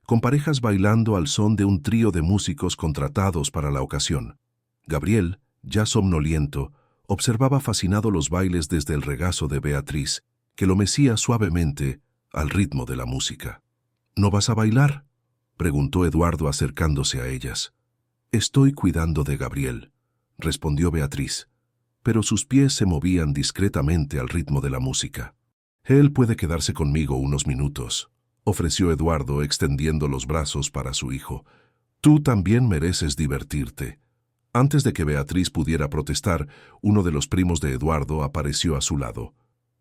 con parejas bailando al son de un trío de músicos contratados para la ocasión. Gabriel, ya somnoliento, observaba fascinado los bailes desde el regazo de Beatriz, que lo mecía suavemente al ritmo de la música. «¿No vas a bailar?», preguntó Eduardo acercándose a ellas. «Estoy cuidando de Gabriel», respondió Beatriz, pero sus pies se movían discretamente al ritmo de la música. «Él puede quedarse conmigo unos minutos», ofreció Eduardo extendiendo los brazos para su hijo. «Tú también mereces divertirte». Antes de que Beatriz pudiera protestar, uno de los primos de Eduardo apareció a su lado.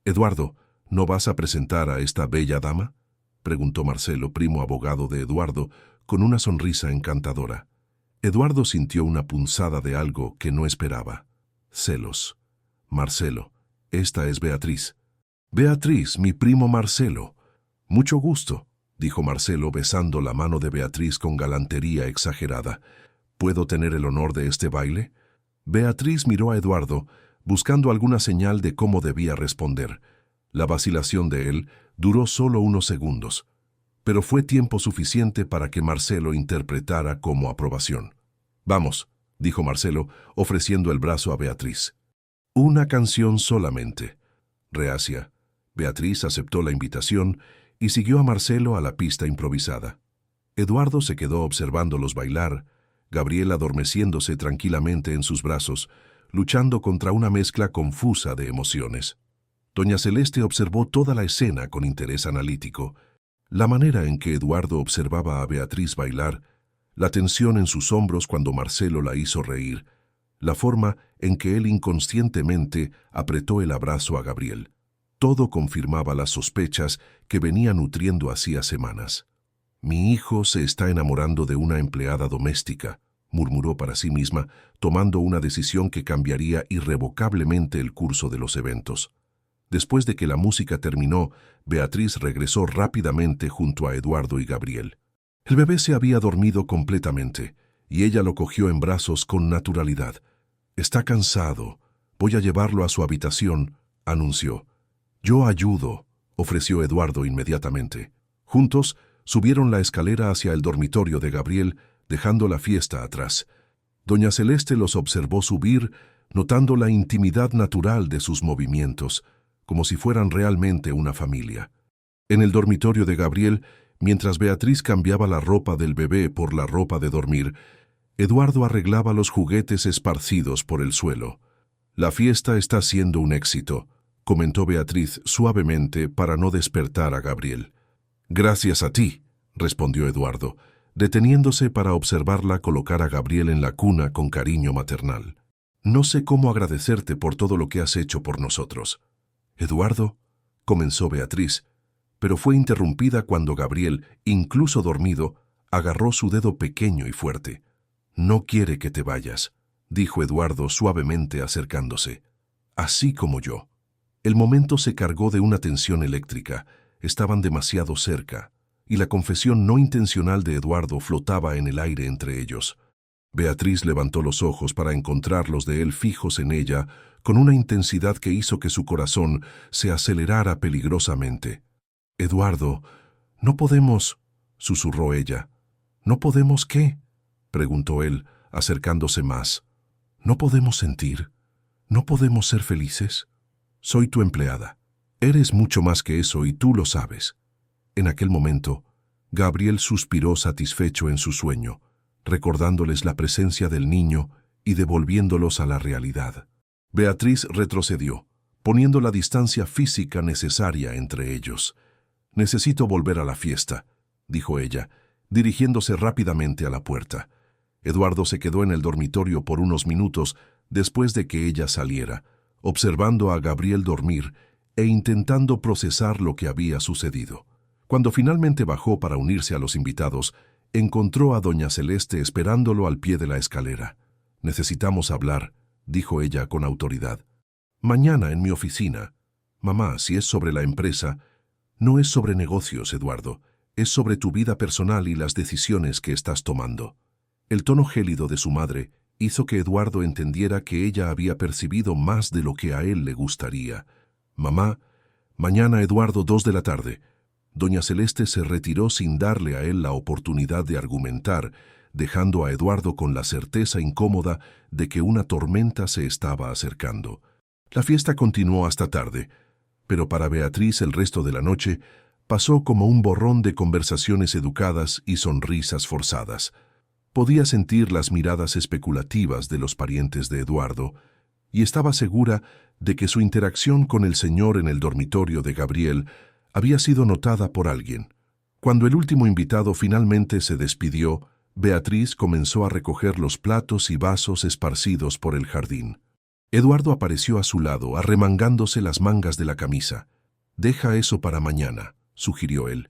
«Eduardo, ¿no vas a presentar a esta bella dama?», preguntó Marcelo, primo abogado de Eduardo, con una sonrisa encantadora. Eduardo sintió una punzada de algo que no esperaba. Celos. Marcelo, esta es Beatriz. Beatriz, mi primo Marcelo. Mucho gusto, dijo Marcelo besando la mano de Beatriz con galantería exagerada. ¿Puedo tener el honor de este baile? Beatriz miró a Eduardo, buscando alguna señal de cómo debía responder. La vacilación de él duró solo unos segundos, pero fue tiempo suficiente para que Marcelo interpretara como aprobación. Vamos, dijo Marcelo, ofreciendo el brazo a Beatriz. Una canción solamente. Reacia, Beatriz aceptó la invitación y siguió a Marcelo a la pista improvisada. Eduardo se quedó observándolos bailar, Gabriel adormeciéndose tranquilamente en sus brazos, luchando contra una mezcla confusa de emociones. Doña Celeste observó toda la escena con interés analítico. La manera en que Eduardo observaba a Beatriz bailar, la tensión en sus hombros cuando Marcelo la hizo reír, la forma en que él inconscientemente apretó el abrazo a Gabriel. Todo confirmaba las sospechas que venía nutriendo hacía semanas. «Mi hijo se está enamorando de una empleada doméstica», murmuró para sí misma, tomando una decisión que cambiaría irrevocablemente el curso de los eventos. Después de que la música terminó, Beatriz regresó rápidamente junto a Eduardo y Gabriel. El bebé se había dormido completamente, y ella lo cogió en brazos con naturalidad. «Está cansado. Voy a llevarlo a su habitación», anunció. «Yo ayudo», ofreció Eduardo inmediatamente. Juntos, subieron la escalera hacia el dormitorio de Gabriel, dejando la fiesta atrás. Doña Celeste los observó subir, notando la intimidad natural de sus movimientos, como si fueran realmente una familia. En el dormitorio de Gabriel, mientras Beatriz cambiaba la ropa del bebé por la ropa de dormir, Eduardo arreglaba los juguetes esparcidos por el suelo. «La fiesta está siendo un éxito», comentó Beatriz suavemente para no despertar a Gabriel. «Gracias a ti», respondió Eduardo, deteniéndose para observarla colocar a Gabriel en la cuna con cariño maternal. «No sé cómo agradecerte por todo lo que has hecho por nosotros». «Eduardo», comenzó Beatriz, pero fue interrumpida cuando Gabriel, incluso dormido, agarró su dedo pequeño y fuerte. «No quiere que te vayas», dijo Eduardo suavemente acercándose. «Así como yo». El momento se cargó de una tensión eléctrica. Estaban demasiado cerca, y la confesión no intencional de Eduardo flotaba en el aire entre ellos. Beatriz levantó los ojos para encontrar los de él fijos en ella, con una intensidad que hizo que su corazón se acelerara peligrosamente. «Eduardo, no podemos», susurró ella. «¿No podemos qué?», preguntó él, acercándose más. «¿No podemos sentir? ¿No podemos ser felices? Soy tu empleada. Eres mucho más que eso y tú lo sabes». En aquel momento, Gabriel suspiró satisfecho en su sueño, recordándoles la presencia del niño y devolviéndolos a la realidad. Beatriz retrocedió, poniendo la distancia física necesaria entre ellos. «Necesito volver a la fiesta», dijo ella, dirigiéndose rápidamente a la puerta. Eduardo se quedó en el dormitorio por unos minutos después de que ella saliera, observando a Gabriel dormir e intentando procesar lo que había sucedido. Cuando finalmente bajó para unirse a los invitados, encontró a doña Celeste esperándolo al pie de la escalera. «Necesitamos hablar», dijo ella con autoridad. «Mañana en mi oficina. Mamá, si es sobre la empresa, no es sobre negocios, Eduardo, es sobre tu vida personal y las decisiones que estás tomando». El tono gélido de su madre hizo que Eduardo entendiera que ella había percibido más de lo que a él le gustaría. «Mamá, mañana Eduardo 2 de la tarde». Doña Celeste se retiró sin darle a él la oportunidad de argumentar, dejando a Eduardo con la certeza incómoda de que una tormenta se estaba acercando. La fiesta continuó hasta tarde, pero para Beatriz el resto de la noche pasó como un borrón de conversaciones educadas y sonrisas forzadas. Podía sentir las miradas especulativas de los parientes de Eduardo y estaba segura de que su interacción con el señor en el dormitorio de Gabriel había sido notada por alguien. Cuando el último invitado finalmente se despidió, Beatriz comenzó a recoger los platos y vasos esparcidos por el jardín. Eduardo apareció a su lado, arremangándose las mangas de la camisa. «Deja eso para mañana», sugirió él.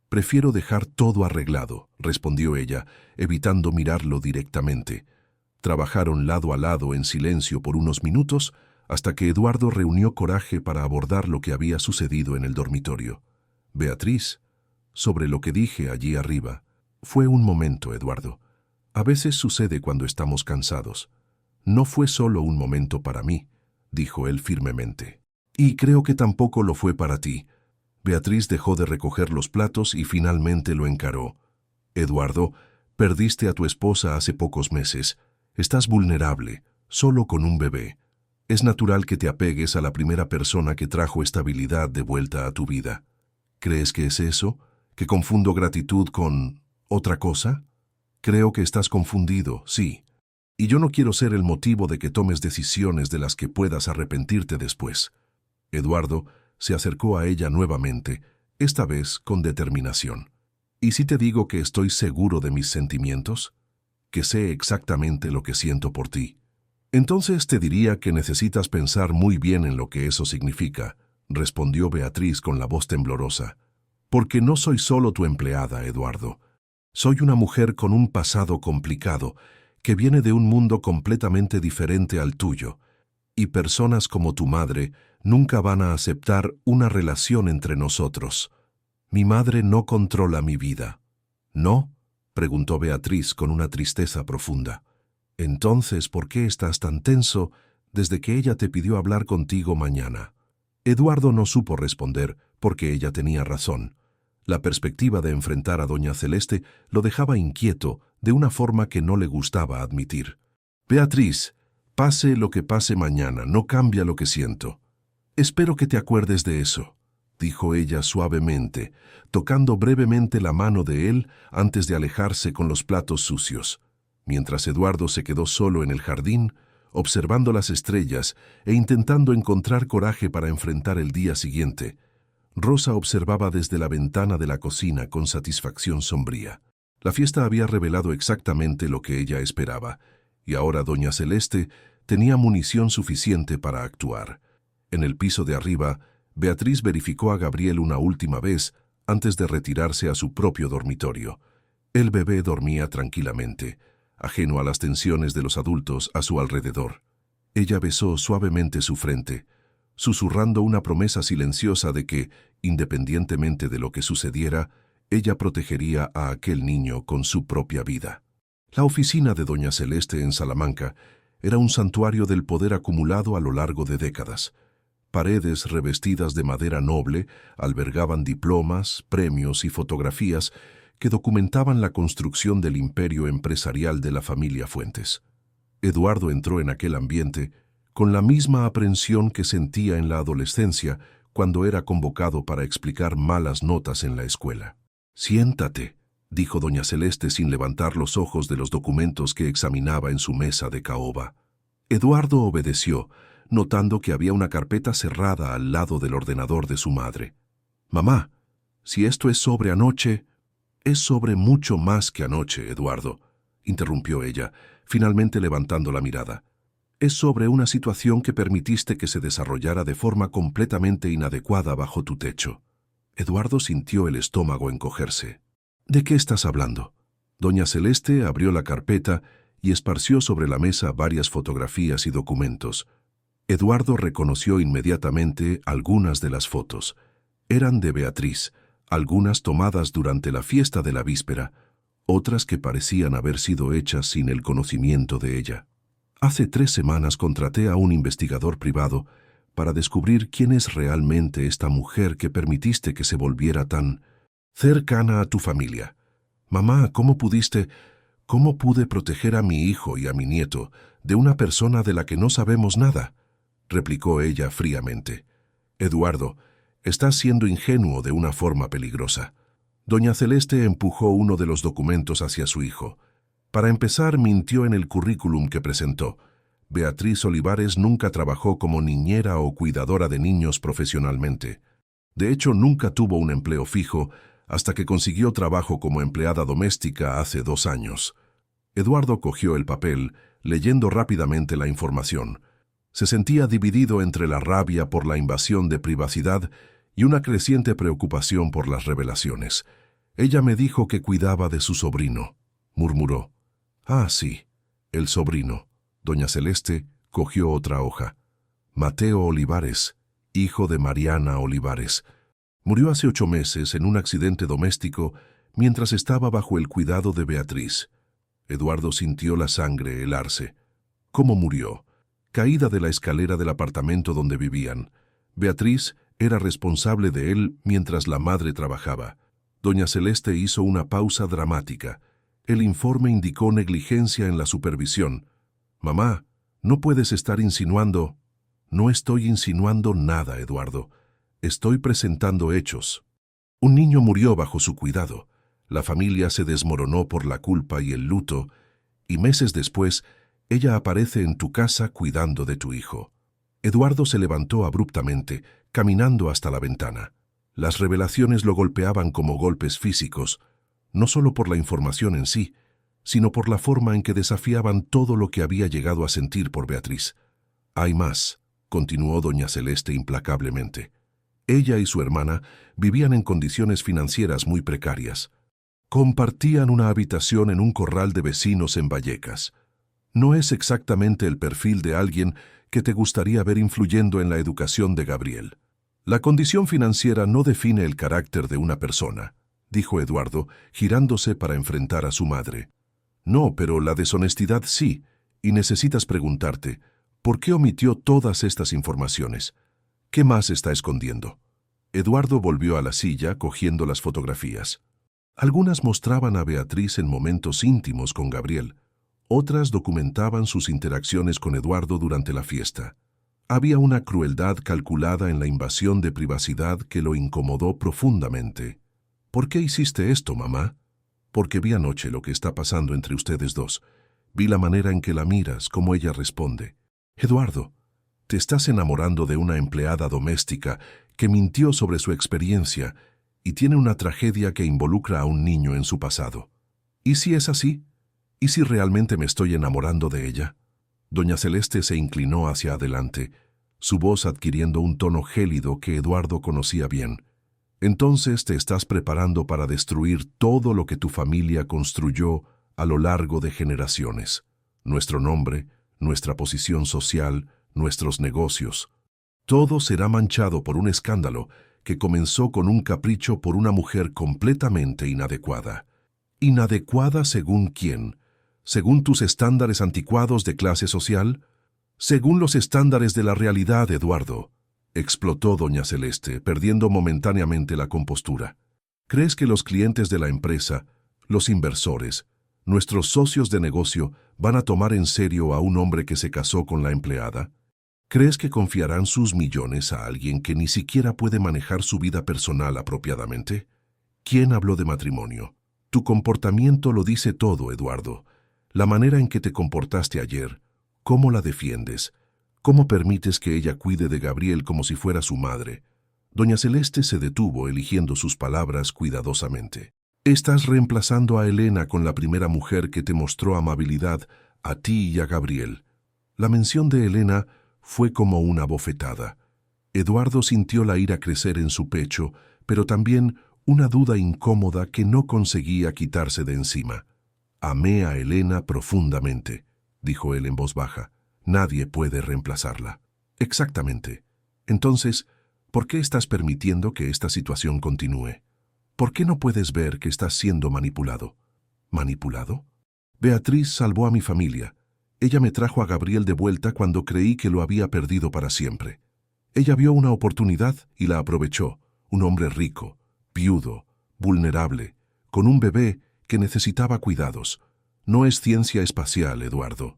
Prefiero dejar todo arreglado, respondió ella, evitando mirarlo directamente. Trabajaron lado a lado en silencio por unos minutos hasta que Eduardo reunió coraje para abordar lo que había sucedido en el dormitorio. Beatriz, sobre lo que dije allí arriba. Fue un momento, Eduardo. A veces sucede cuando estamos cansados. No fue solo un momento para mí, dijo él firmemente. Y creo que tampoco lo fue para ti. Beatriz dejó de recoger los platos y finalmente lo encaró. Eduardo, perdiste a tu esposa hace pocos meses. Estás vulnerable, solo con un bebé. Es natural que te apegues a la primera persona que trajo estabilidad de vuelta a tu vida. ¿Crees que es eso? ¿Que confundo gratitud con otra cosa? Creo que estás confundido, sí. Y yo no quiero ser el motivo de que tomes decisiones de las que puedas arrepentirte después. Eduardo se acercó a ella nuevamente, esta vez con determinación. ¿Y si te digo que estoy seguro de mis sentimientos? Que sé exactamente lo que siento por ti. Entonces te diría que necesitas pensar muy bien en lo que eso significa, respondió Beatriz con la voz temblorosa. Porque no soy solo tu empleada, Eduardo. Soy una mujer con un pasado complicado, que viene de un mundo completamente diferente al tuyo, y personas como tu madre nunca van a aceptar una relación entre nosotros. Mi madre no controla mi vida. ¿No? Preguntó Beatriz con una tristeza profunda. Entonces, ¿por qué estás tan tenso desde que ella te pidió hablar contigo mañana? Eduardo no supo responder porque ella tenía razón. La perspectiva de enfrentar a doña Celeste lo dejaba inquieto de una forma que no le gustaba admitir. Beatriz, pase lo que pase mañana, no cambia lo que siento. Espero que te acuerdes de eso, dijo ella suavemente, tocando brevemente la mano de él antes de alejarse con los platos sucios. Mientras Eduardo se quedó solo en el jardín, observando las estrellas e intentando encontrar coraje para enfrentar el día siguiente, Rosa observaba desde la ventana de la cocina con satisfacción sombría. La fiesta había revelado exactamente lo que ella esperaba, y ahora doña Celeste tenía munición suficiente para actuar. En el piso de arriba, Beatriz verificó a Gabriel una última vez antes de retirarse a su propio dormitorio. El bebé dormía tranquilamente, ajeno a las tensiones de los adultos a su alrededor. Ella besó suavemente su frente, susurrando una promesa silenciosa de que, independientemente de lo que sucediera, ella protegería a aquel niño con su propia vida. La oficina de doña Celeste en Salamanca era un santuario del poder acumulado a lo largo de décadas. Paredes revestidas de madera noble albergaban diplomas, premios y fotografías que documentaban la construcción del imperio empresarial de la familia Fuentes. Eduardo entró en aquel ambiente con la misma aprensión que sentía en la adolescencia cuando era convocado para explicar malas notas en la escuela. «Siéntate», dijo doña Celeste sin levantar los ojos de los documentos que examinaba en su mesa de caoba. Eduardo obedeció, notando que había una carpeta cerrada al lado del ordenador de su madre. «Mamá, si esto es sobre anoche...» «Es sobre mucho más que anoche, Eduardo», interrumpió ella, finalmente levantando la mirada. «Es sobre una situación que permitiste que se desarrollara de forma completamente inadecuada bajo tu techo». Eduardo sintió el estómago encogerse. «¿De qué estás hablando?» Doña Celeste abrió la carpeta y esparció sobre la mesa varias fotografías y documentos. Eduardo reconoció inmediatamente algunas de las fotos. Eran de Beatriz, algunas tomadas durante la fiesta de la víspera, otras que parecían haber sido hechas sin el conocimiento de ella. Hace 3 semanas contraté a un investigador privado para descubrir quién es realmente esta mujer que permitiste que se volviera tan cercana a tu familia. Mamá, ¿cómo pude proteger a mi hijo y a mi nieto de una persona de la que no sabemos nada?», replicó ella fríamente. «Eduardo, estás siendo ingenuo de una forma peligrosa». Doña Celeste empujó uno de los documentos hacia su hijo. Para empezar, mintió en el currículum que presentó. Beatriz Olivares nunca trabajó como niñera o cuidadora de niños profesionalmente. De hecho, nunca tuvo un empleo fijo hasta que consiguió trabajo como empleada doméstica hace 2 años. Eduardo cogió el papel, leyendo rápidamente la información. Se sentía dividido entre la rabia por la invasión de privacidad y una creciente preocupación por las revelaciones. Ella me dijo que cuidaba de su sobrino, murmuró. Ah, sí, el sobrino. Doña Celeste cogió otra hoja. Mateo Olivares, hijo de Mariana Olivares. Murió hace 8 meses en un accidente doméstico mientras estaba bajo el cuidado de Beatriz. Eduardo sintió la sangre helarse. ¿Cómo murió? Caída de la escalera del apartamento donde vivían. Beatriz era responsable de él mientras la madre trabajaba. Doña Celeste hizo una pausa dramática. El informe indicó negligencia en la supervisión. Mamá, no puedes estar insinuando. No estoy insinuando nada, Eduardo. Estoy presentando hechos. Un niño murió bajo su cuidado. La familia se desmoronó por la culpa y el luto, y meses después, ella aparece en tu casa cuidando de tu hijo. Eduardo se levantó abruptamente, caminando hasta la ventana. Las revelaciones lo golpeaban como golpes físicos, no solo por la información en sí, sino por la forma en que desafiaban todo lo que había llegado a sentir por Beatriz. Hay más, continuó doña Celeste implacablemente. Ella y su hermana vivían en condiciones financieras muy precarias. Compartían una habitación en un corral de vecinos en Vallecas. No es exactamente el perfil de alguien que te gustaría ver influyendo en la educación de Gabriel. La condición financiera no define el carácter de una persona, dijo Eduardo, girándose para enfrentar a su madre. No, pero la deshonestidad sí, y necesitas preguntarte, ¿por qué omitió todas estas informaciones? ¿Qué más está escondiendo? Eduardo volvió a la silla, cogiendo las fotografías. Algunas mostraban a Beatriz en momentos íntimos con Gabriel. Otras documentaban sus interacciones con Eduardo durante la fiesta. Había una crueldad calculada en la invasión de privacidad que lo incomodó profundamente. ¿Por qué hiciste esto, mamá? Porque vi anoche lo que está pasando entre ustedes dos. Vi la manera en que la miras, cómo ella responde. Eduardo, te estás enamorando de una empleada doméstica que mintió sobre su experiencia y tiene una tragedia que involucra a un niño en su pasado. ¿Y si es así? ¿Y si realmente me estoy enamorando de ella? Doña Celeste se inclinó hacia adelante, su voz adquiriendo un tono gélido que Eduardo conocía bien. Entonces te estás preparando para destruir todo lo que tu familia construyó a lo largo de generaciones. Nuestro nombre, nuestra posición social, nuestros negocios. Todo será manchado por un escándalo que comenzó con un capricho por una mujer completamente inadecuada. ¿Inadecuada según quién? ¿Según tus estándares anticuados de clase social? Según los estándares de la realidad, Eduardo, explotó doña Celeste, perdiendo momentáneamente la compostura. ¿Crees que los clientes de la empresa, los inversores, nuestros socios de negocio van a tomar en serio a un hombre que se casó con la empleada? ¿Crees que confiarán sus millones a alguien que ni siquiera puede manejar su vida personal apropiadamente? ¿Quién habló de matrimonio? Tu comportamiento lo dice todo, Eduardo. La manera en que te comportaste ayer, cómo la defiendes, cómo permites que ella cuide de Gabriel como si fuera su madre. Doña Celeste se detuvo eligiendo sus palabras cuidadosamente. Estás reemplazando a Elena con la primera mujer que te mostró amabilidad a ti y a Gabriel. La mención de Elena fue como una bofetada. Eduardo sintió la ira crecer en su pecho, pero también una duda incómoda que no conseguía quitarse de encima. Amé a Elena profundamente, dijo él en voz baja. Nadie puede reemplazarla. Exactamente. Entonces, ¿por qué estás permitiendo que esta situación continúe? ¿Por qué no puedes ver que estás siendo manipulado? ¿Manipulado? Beatriz salvó a mi familia. Ella me trajo a Gabriel de vuelta cuando creí que lo había perdido para siempre. Ella vio una oportunidad y la aprovechó. Un hombre rico, viudo, vulnerable, con un bebé que necesitaba cuidados. No es ciencia espacial, Eduardo.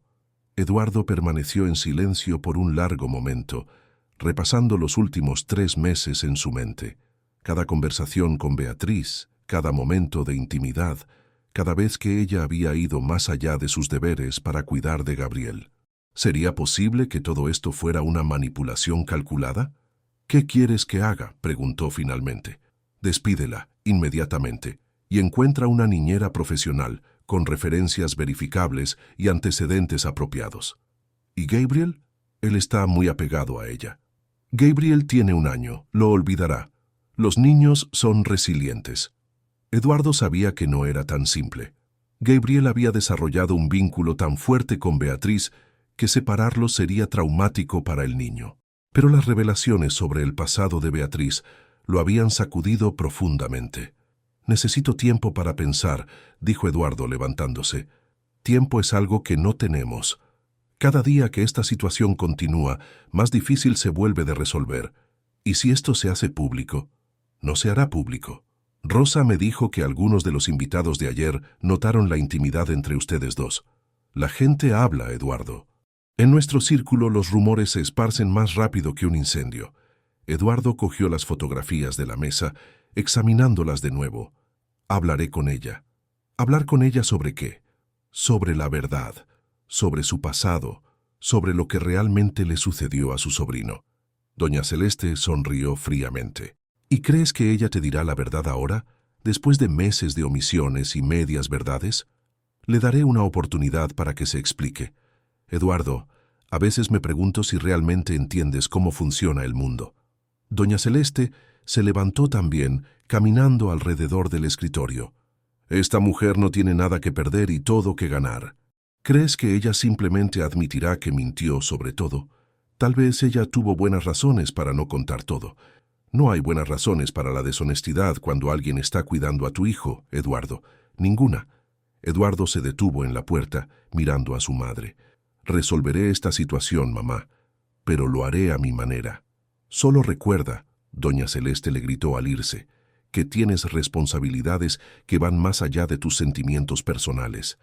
Eduardo permaneció en silencio por un largo momento, repasando los últimos 3 meses en su mente. Cada conversación con Beatriz, cada momento de intimidad, cada vez que ella había ido más allá de sus deberes para cuidar de Gabriel. ¿Sería posible que todo esto fuera una manipulación calculada? ¿Qué quieres que haga?, preguntó finalmente. Despídela, inmediatamente, y encuentra una niñera profesional, con referencias verificables y antecedentes apropiados. ¿Y Gabriel? Él está muy apegado a ella. Gabriel tiene 1 año, lo olvidará. Los niños son resilientes. Eduardo sabía que no era tan simple. Gabriel había desarrollado un vínculo tan fuerte con Beatriz que separarlos sería traumático para el niño. Pero las revelaciones sobre el pasado de Beatriz lo habían sacudido profundamente. «Necesito tiempo para pensar», dijo Eduardo levantándose. «Tiempo es algo que no tenemos. Cada día que esta situación continúa, más difícil se vuelve de resolver. ¿Y si esto se hace público?» «No se hará público. Rosa me dijo que algunos de los invitados de ayer notaron la intimidad entre ustedes dos. La gente habla, Eduardo. En nuestro círculo los rumores se esparcen más rápido que un incendio». Eduardo cogió las fotografías de la mesa, examinándolas de nuevo. «Hablaré con ella». ¿Hablar con ella sobre qué? Sobre la verdad, sobre su pasado, sobre lo que realmente le sucedió a su sobrino. Doña Celeste sonrió fríamente. ¿Y crees que ella te dirá la verdad ahora, después de meses de omisiones y medias verdades? Le daré una oportunidad para que se explique. Eduardo, a veces me pregunto si realmente entiendes cómo funciona el mundo. Doña Celeste se levantó también, caminando alrededor del escritorio. Esta mujer no tiene nada que perder y todo que ganar. ¿Crees que ella simplemente admitirá que mintió sobre todo? Tal vez ella tuvo buenas razones para no contar todo. No hay buenas razones para la deshonestidad cuando alguien está cuidando a tu hijo, Eduardo. Ninguna. Eduardo se detuvo en la puerta, mirando a su madre. Resolveré esta situación, mamá, pero lo haré a mi manera. Solo recuerda, doña Celeste le gritó al irse, que tienes responsabilidades que van más allá de tus sentimientos personales.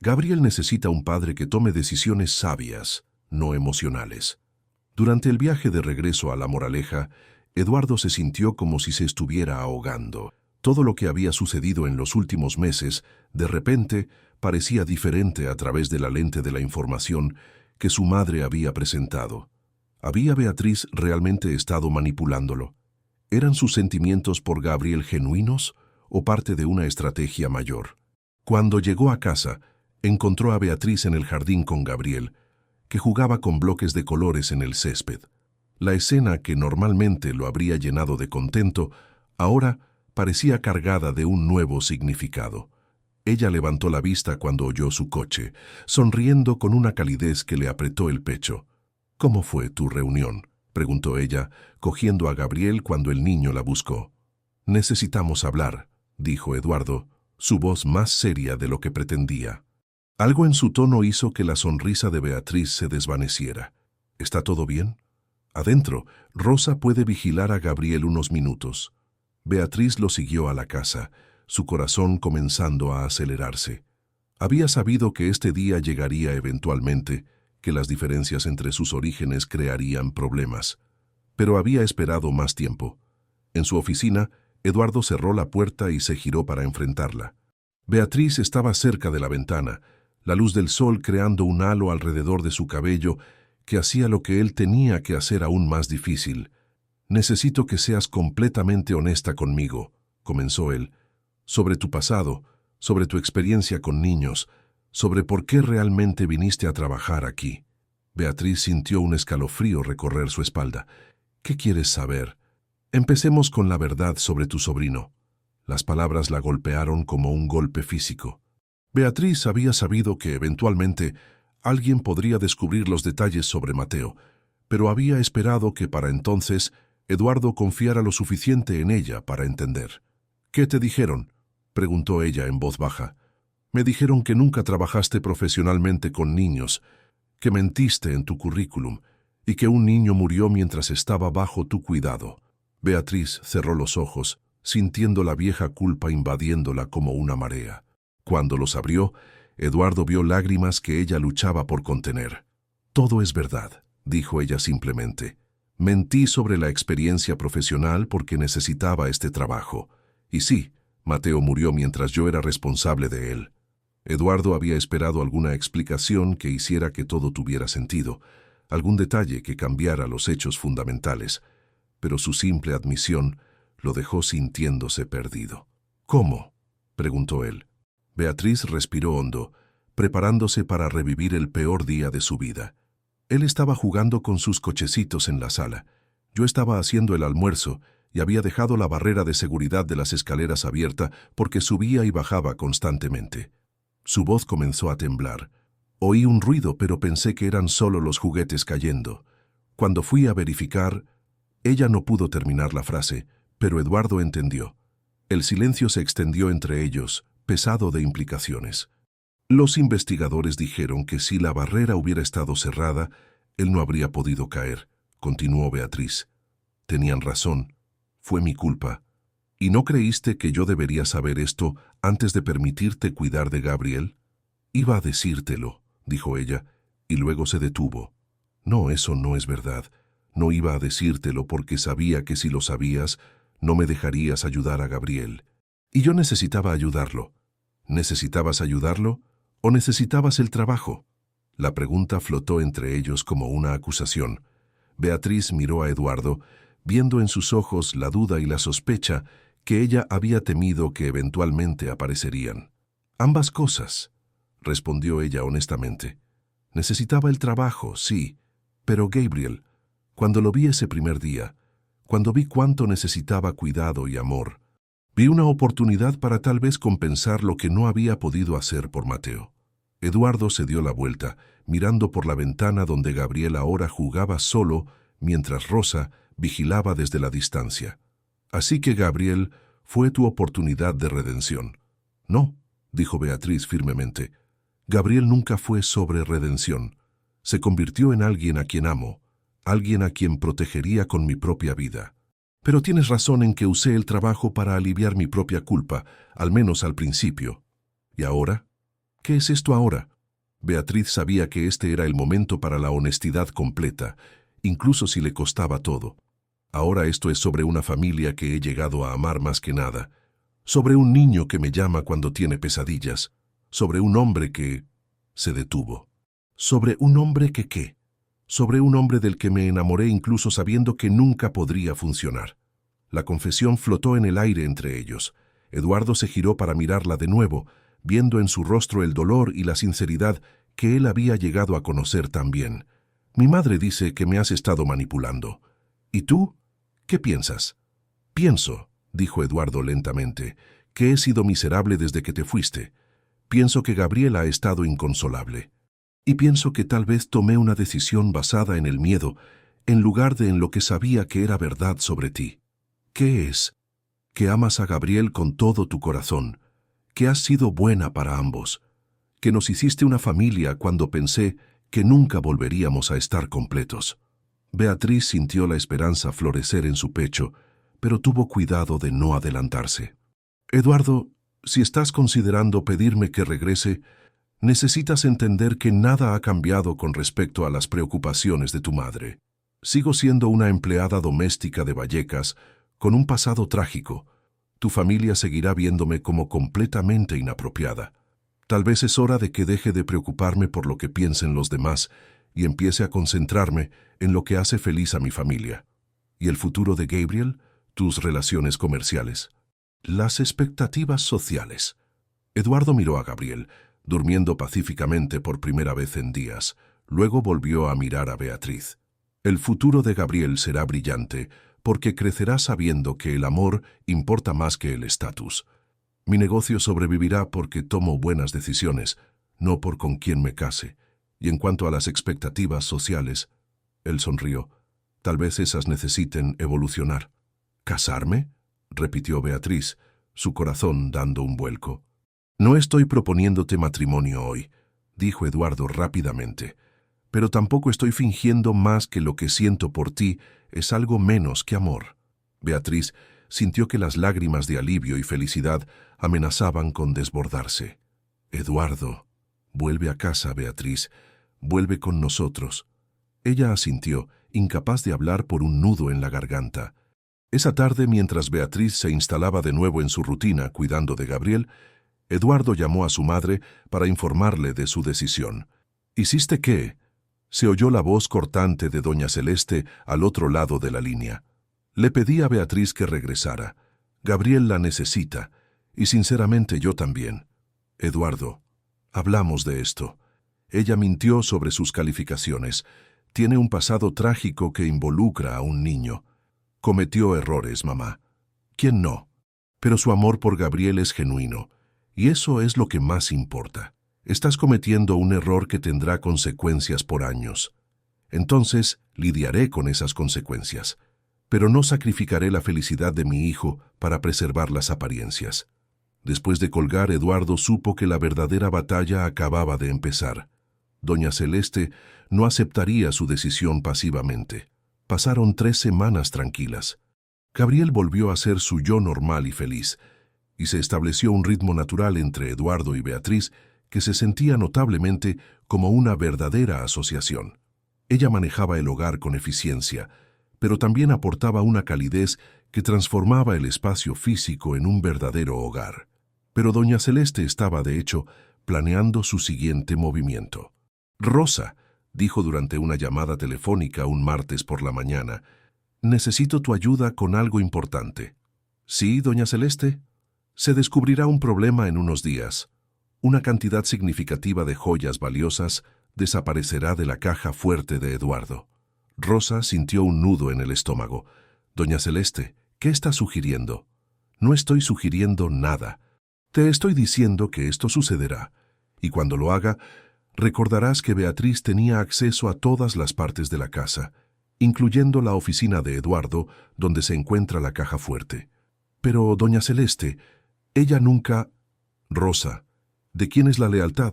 Gabriel necesita un padre que tome decisiones sabias, no emocionales. Durante el viaje de regreso a La Moraleja, Eduardo se sintió como si se estuviera ahogando. Todo lo que había sucedido en los últimos meses, de repente, parecía diferente a través de la lente de la información que su madre había presentado. ¿Había Beatriz realmente estado manipulándolo? ¿Eran sus sentimientos por Gabriel genuinos o parte de una estrategia mayor? Cuando llegó a casa, encontró a Beatriz en el jardín con Gabriel, que jugaba con bloques de colores en el césped. La escena que normalmente lo habría llenado de contento, ahora parecía cargada de un nuevo significado. Ella levantó la vista cuando oyó su coche, sonriendo con una calidez que le apretó el pecho. «¿Cómo fue tu reunión?», preguntó ella, cogiendo a Gabriel cuando el niño la buscó. «Necesitamos hablar», dijo Eduardo, su voz más seria de lo que pretendía. Algo en su tono hizo que la sonrisa de Beatriz se desvaneciera. «¿Está todo bien?» Adentro, Rosa puede vigilar a Gabriel unos minutos. Beatriz lo siguió a la casa, su corazón comenzando a acelerarse. Había sabido que este día llegaría eventualmente, que las diferencias entre sus orígenes crearían problemas. Pero había esperado más tiempo. En su oficina, Eduardo cerró la puerta y se giró para enfrentarla. Beatriz estaba cerca de la ventana, la luz del sol creando un halo alrededor de su cabello que hacía lo que él tenía que hacer aún más difícil. «Necesito que seas completamente honesta conmigo», comenzó él, «sobre tu pasado, sobre tu experiencia con niños, sobre por qué realmente viniste a trabajar aquí». Beatriz sintió un escalofrío recorrer su espalda. «¿Qué quieres saber?» «Empecemos con la verdad sobre tu sobrino». Las palabras la golpearon como un golpe físico. Beatriz había sabido que eventualmente alguien podría descubrir los detalles sobre Mateo, pero había esperado que para entonces Eduardo confiara lo suficiente en ella para entender. «¿Qué te dijeron?», preguntó ella en voz baja. «Me dijeron que nunca trabajaste profesionalmente con niños, que mentiste en tu currículum y que un niño murió mientras estaba bajo tu cuidado». Beatriz cerró los ojos, sintiendo la vieja culpa invadiéndola como una marea. Cuando los abrió, Eduardo vio lágrimas que ella luchaba por contener. «Todo es verdad», dijo ella simplemente. «Mentí sobre la experiencia profesional porque necesitaba este trabajo. Y sí, Mateo murió mientras yo era responsable de él». Eduardo había esperado alguna explicación que hiciera que todo tuviera sentido, algún detalle que cambiara los hechos fundamentales, pero su simple admisión lo dejó sintiéndose perdido. «¿Cómo?», preguntó él. Beatriz respiró hondo, preparándose para revivir el peor día de su vida. Él estaba jugando con sus cochecitos en la sala. Yo estaba haciendo el almuerzo y había dejado la barrera de seguridad de las escaleras abierta porque subía y bajaba constantemente. Su voz comenzó a temblar. Oí un ruido, pero pensé que eran solo los juguetes cayendo. Cuando fui a verificar, ella no pudo terminar la frase, pero Eduardo entendió. El silencio se extendió entre ellos, pesado de implicaciones. Los investigadores dijeron que si la barrera hubiera estado cerrada, él no habría podido caer, continuó Beatriz. Tenían razón. Fue mi culpa. ¿Y no creíste que yo debería saber esto antes de permitirte cuidar de Gabriel? Iba a decírtelo, dijo ella, y luego se detuvo. No, eso no es verdad. No iba a decírtelo porque sabía que si lo sabías, no me dejarías ayudar a Gabriel. Y yo necesitaba ayudarlo. ¿Necesitabas ayudarlo o necesitabas el trabajo? La pregunta flotó entre ellos como una acusación. Beatriz miró a Eduardo, viendo en sus ojos la duda y la sospecha que ella había temido que eventualmente aparecerían. Ambas cosas, respondió ella honestamente. Necesitaba el trabajo, sí, pero Gabriel, cuando lo vi ese primer día, cuando vi cuánto necesitaba cuidado y amor, vi una oportunidad para tal vez compensar lo que no había podido hacer por Mateo. Eduardo se dio la vuelta, mirando por la ventana donde Gabriel ahora jugaba solo, mientras Rosa vigilaba desde la distancia. Así que Gabriel fue tu oportunidad de redención. No, dijo Beatriz firmemente. Gabriel nunca fue sobre redención. Se convirtió en alguien a quien amo, alguien a quien protegería con mi propia vida. Pero tienes razón en que usé el trabajo para aliviar mi propia culpa, al menos al principio. ¿Y ahora? ¿Qué es esto ahora? Beatriz sabía que este era el momento para la honestidad completa, incluso si le costaba todo. Ahora esto es sobre una familia que he llegado a amar más que nada, sobre un niño que me llama cuando tiene pesadillas, sobre un hombre que... Se detuvo. ¿Sobre un hombre que qué? Sobre un hombre del que me enamoré incluso sabiendo que nunca podría funcionar. La confesión flotó en el aire entre ellos. Eduardo se giró para mirarla de nuevo, viendo en su rostro el dolor y la sinceridad que él había llegado a conocer tan bien. Mi madre dice que me has estado manipulando. ¿Y tú? ¿Qué piensas? Pienso, dijo Eduardo lentamente, que he sido miserable desde que te fuiste. Pienso que Gabriel ha estado inconsolable. Y pienso que tal vez tomé una decisión basada en el miedo, en lugar de en lo que sabía que era verdad sobre ti. ¿Qué es? Que amas a Gabriel con todo tu corazón, que has sido buena para ambos, que nos hiciste una familia cuando pensé que nunca volveríamos a estar completos. Beatriz sintió la esperanza florecer en su pecho, pero tuvo cuidado de no adelantarse. Eduardo, si estás considerando pedirme que regrese, necesitas entender que nada ha cambiado con respecto a las preocupaciones de tu madre. Sigo siendo una empleada doméstica de Vallecas, con un pasado trágico. Tu familia seguirá viéndome como completamente inapropiada. Tal vez es hora de que deje de preocuparme por lo que piensen los demás y empiece a concentrarme en lo que hace feliz a mi familia. ¿Y el futuro de Gabriel? Tus relaciones comerciales. Las expectativas sociales. Eduardo miró a Gabriel, durmiendo pacíficamente por primera vez en días. Luego volvió a mirar a Beatriz. El futuro de Gabriel será brillante, porque crecerá sabiendo que el amor importa más que el estatus. Mi negocio sobrevivirá porque tomo buenas decisiones, no por con quién me case. Y en cuanto a las expectativas sociales, él sonrió. Tal vez esas necesiten evolucionar. ¿Casarme?, repitió Beatriz, su corazón dando un vuelco. No estoy proponiéndote matrimonio hoy, dijo Eduardo rápidamente, pero tampoco estoy fingiendo más que lo que siento por ti es algo menos que amor. Beatriz sintió que las lágrimas de alivio y felicidad amenazaban con desbordarse. Eduardo, vuelve a casa, Beatriz, vuelve con nosotros. Ella asintió, incapaz de hablar por un nudo en la garganta. Esa tarde, mientras Beatriz se instalaba de nuevo en su rutina cuidando de Gabriel, Eduardo llamó a su madre para informarle de su decisión. ¿Hiciste qué? Se oyó la voz cortante de doña Celeste al otro lado de la línea. Le pedí a Beatriz que regresara. Gabriel la necesita, y sinceramente yo también. Eduardo, hablamos de esto. Ella mintió sobre sus calificaciones. Tiene un pasado trágico que involucra a un niño. Cometió errores, mamá. ¿Quién no? Pero su amor por Gabriel es genuino, y eso es lo que más importa. Estás cometiendo un error que tendrá consecuencias por años. Entonces, lidiaré con esas consecuencias, pero no sacrificaré la felicidad de mi hijo para preservar las apariencias. Después de colgar, Eduardo supo que la verdadera batalla acababa de empezar. Doña Celeste no aceptaría su decisión pasivamente. Pasaron 3 semanas tranquilas. Gabriel volvió a ser su yo normal y feliz, y se estableció un ritmo natural entre Eduardo y Beatriz que se sentía notablemente como una verdadera asociación. Ella manejaba el hogar con eficiencia, pero también aportaba una calidez que transformaba el espacio físico en un verdadero hogar. Pero doña Celeste estaba, de hecho, planeando su siguiente movimiento. «Rosa», dijo durante una llamada telefónica un martes por la mañana, «necesito tu ayuda con algo importante». «Sí, doña Celeste». «Se descubrirá un problema en unos días. Una cantidad significativa de joyas valiosas desaparecerá de la caja fuerte de Eduardo». Rosa sintió un nudo en el estómago. «Doña Celeste, ¿qué está sugiriendo?» «No estoy sugiriendo nada. Te estoy diciendo que esto sucederá, y cuando lo haga, recordarás que Beatriz tenía acceso a todas las partes de la casa, incluyendo la oficina de Eduardo, donde se encuentra la caja fuerte. Pero, doña Celeste, ella nunca... Rosa, ¿de quién es la lealtad?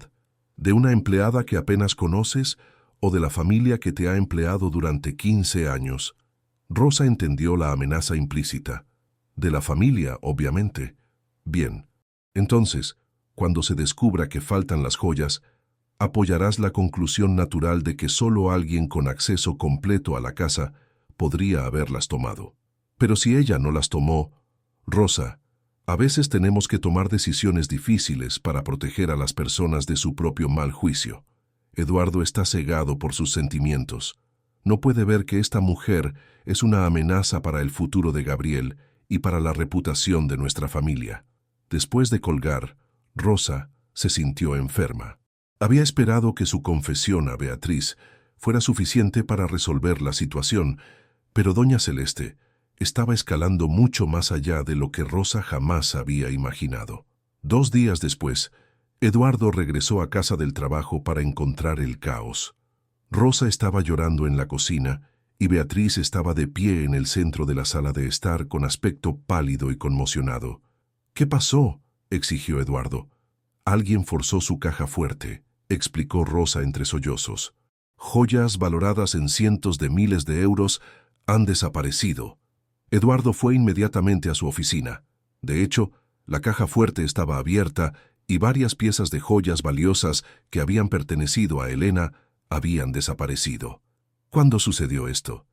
¿De una empleada que apenas conoces o de la familia que te ha empleado durante 15 años? Rosa entendió la amenaza implícita. De la familia, obviamente. Bien. Entonces, cuando se descubra que faltan las joyas, apoyarás la conclusión natural de que solo alguien con acceso completo a la casa podría haberlas tomado. Pero si ella no las tomó, Rosa, a veces tenemos que tomar decisiones difíciles para proteger a las personas de su propio mal juicio. Eduardo está cegado por sus sentimientos. No puede ver que esta mujer es una amenaza para el futuro de Gabriel y para la reputación de nuestra familia. Después de colgar, Rosa se sintió enferma. Había esperado que su confesión a Beatriz fuera suficiente para resolver la situación, pero doña Celeste estaba escalando mucho más allá de lo que Rosa jamás había imaginado. 2 días después, Eduardo regresó a casa del trabajo para encontrar el caos. Rosa estaba llorando en la cocina y Beatriz estaba de pie en el centro de la sala de estar con aspecto pálido y conmocionado. «¿Qué pasó?», exigió Eduardo. «Alguien forzó su caja fuerte», explicó Rosa entre sollozos. «Joyas valoradas en cientos de miles de euros han desaparecido». Eduardo fue inmediatamente a su oficina. De hecho, la caja fuerte estaba abierta y varias piezas de joyas valiosas que habían pertenecido a Elena habían desaparecido. ¿Cuándo sucedió esto?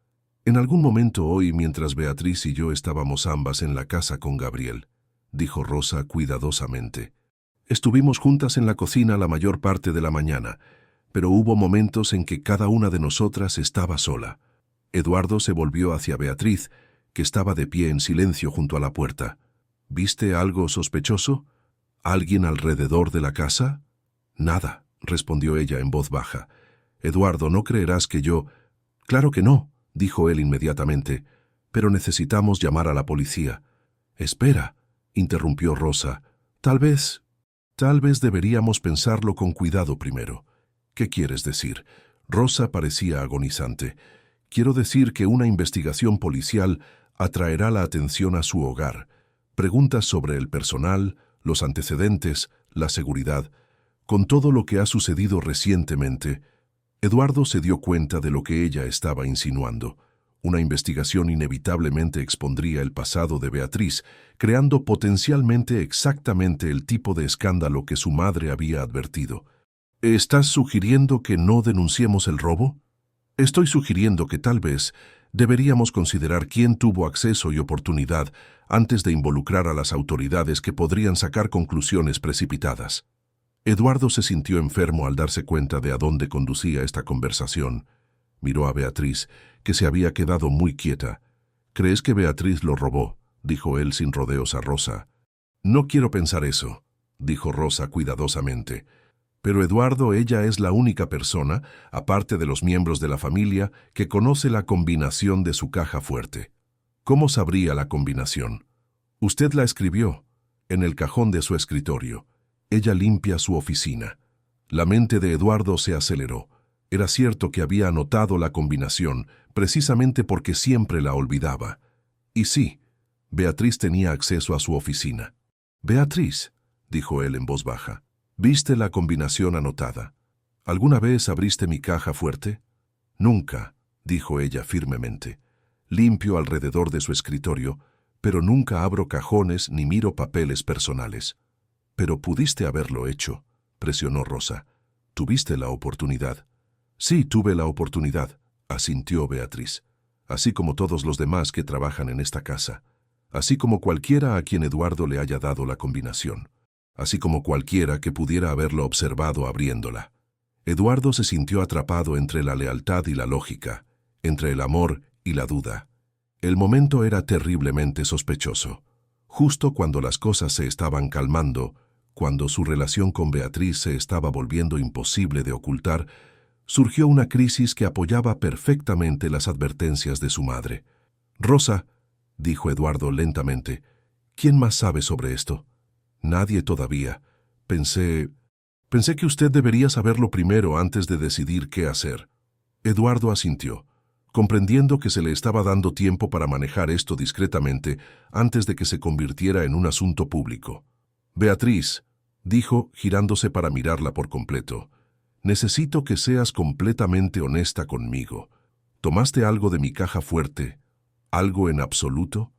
En algún momento hoy, mientras Beatriz y yo estábamos ambas en la casa con Gabriel, dijo Rosa cuidadosamente. Estuvimos juntas en la cocina la mayor parte de la mañana, pero hubo momentos en que cada una de nosotras estaba sola. Eduardo se volvió hacia Beatriz, que estaba de pie en silencio junto a la puerta. ¿Viste algo sospechoso? ¿Alguien alrededor de la casa? Nada, respondió ella en voz baja. Eduardo, no creerás que yo... Claro que no, dijo él inmediatamente, pero necesitamos llamar a la policía. Espera, interrumpió Rosa. Tal vez deberíamos pensarlo con cuidado primero. ¿Qué quieres decir? Rosa parecía agonizante. Quiero decir que una investigación policial atraerá la atención a su hogar. Preguntas sobre el personal, los antecedentes, la seguridad. Con todo lo que ha sucedido recientemente, Eduardo se dio cuenta de lo que ella estaba insinuando. Una investigación inevitablemente expondría el pasado de Beatriz, creando potencialmente exactamente el tipo de escándalo que su madre había advertido. ¿Estás sugiriendo que no denunciemos el robo? Estoy sugiriendo que tal vez deberíamos considerar quién tuvo acceso y oportunidad antes de involucrar a las autoridades que podrían sacar conclusiones precipitadas. Eduardo se sintió enfermo al darse cuenta de a dónde conducía esta conversación. Miró a Beatriz, que se había quedado muy quieta. «¿Crees que Beatriz lo robó?», dijo él sin rodeos a Rosa. «No quiero pensar eso», dijo Rosa cuidadosamente. «Pero Eduardo, ella es la única persona, aparte de los miembros de la familia, que conoce la combinación de su caja fuerte». ¿Cómo sabría la combinación? Usted la escribió, en el cajón de su escritorio. Ella limpia su oficina. La mente de Eduardo se aceleró. Era cierto que había anotado la combinación, precisamente porque siempre la olvidaba. Y sí, Beatriz tenía acceso a su oficina. «Beatriz», dijo él en voz baja, «¿viste la combinación anotada? ¿Alguna vez abriste mi caja fuerte?» «Nunca», dijo ella firmemente. «Limpio alrededor de su escritorio, pero nunca abro cajones ni miro papeles personales». «Pero pudiste haberlo hecho», presionó Rosa. «Tuviste la oportunidad». «Sí, tuve la oportunidad», asintió Beatriz. «Así como todos los demás que trabajan en esta casa. Así como cualquiera a quien Eduardo le haya dado la combinación. Así como cualquiera que pudiera haberlo observado abriéndola». Eduardo se sintió atrapado entre la lealtad y la lógica, entre el amor y la duda. El momento era terriblemente sospechoso. Justo cuando las cosas se estaban calmando, cuando su relación con Beatriz se estaba volviendo imposible de ocultar, surgió una crisis que apoyaba perfectamente las advertencias de su madre. «Rosa», dijo Eduardo lentamente, «¿quién más sabe sobre esto?» «Nadie todavía. Pensé que usted debería saberlo primero antes de decidir qué hacer». Eduardo asintió, comprendiendo que se le estaba dando tiempo para manejar esto discretamente antes de que se convirtiera en un asunto público. «Beatriz», dijo, girándose para mirarla por completo, «necesito que seas completamente honesta conmigo. ¿Tomaste algo de mi caja fuerte? ¿Algo en absoluto?»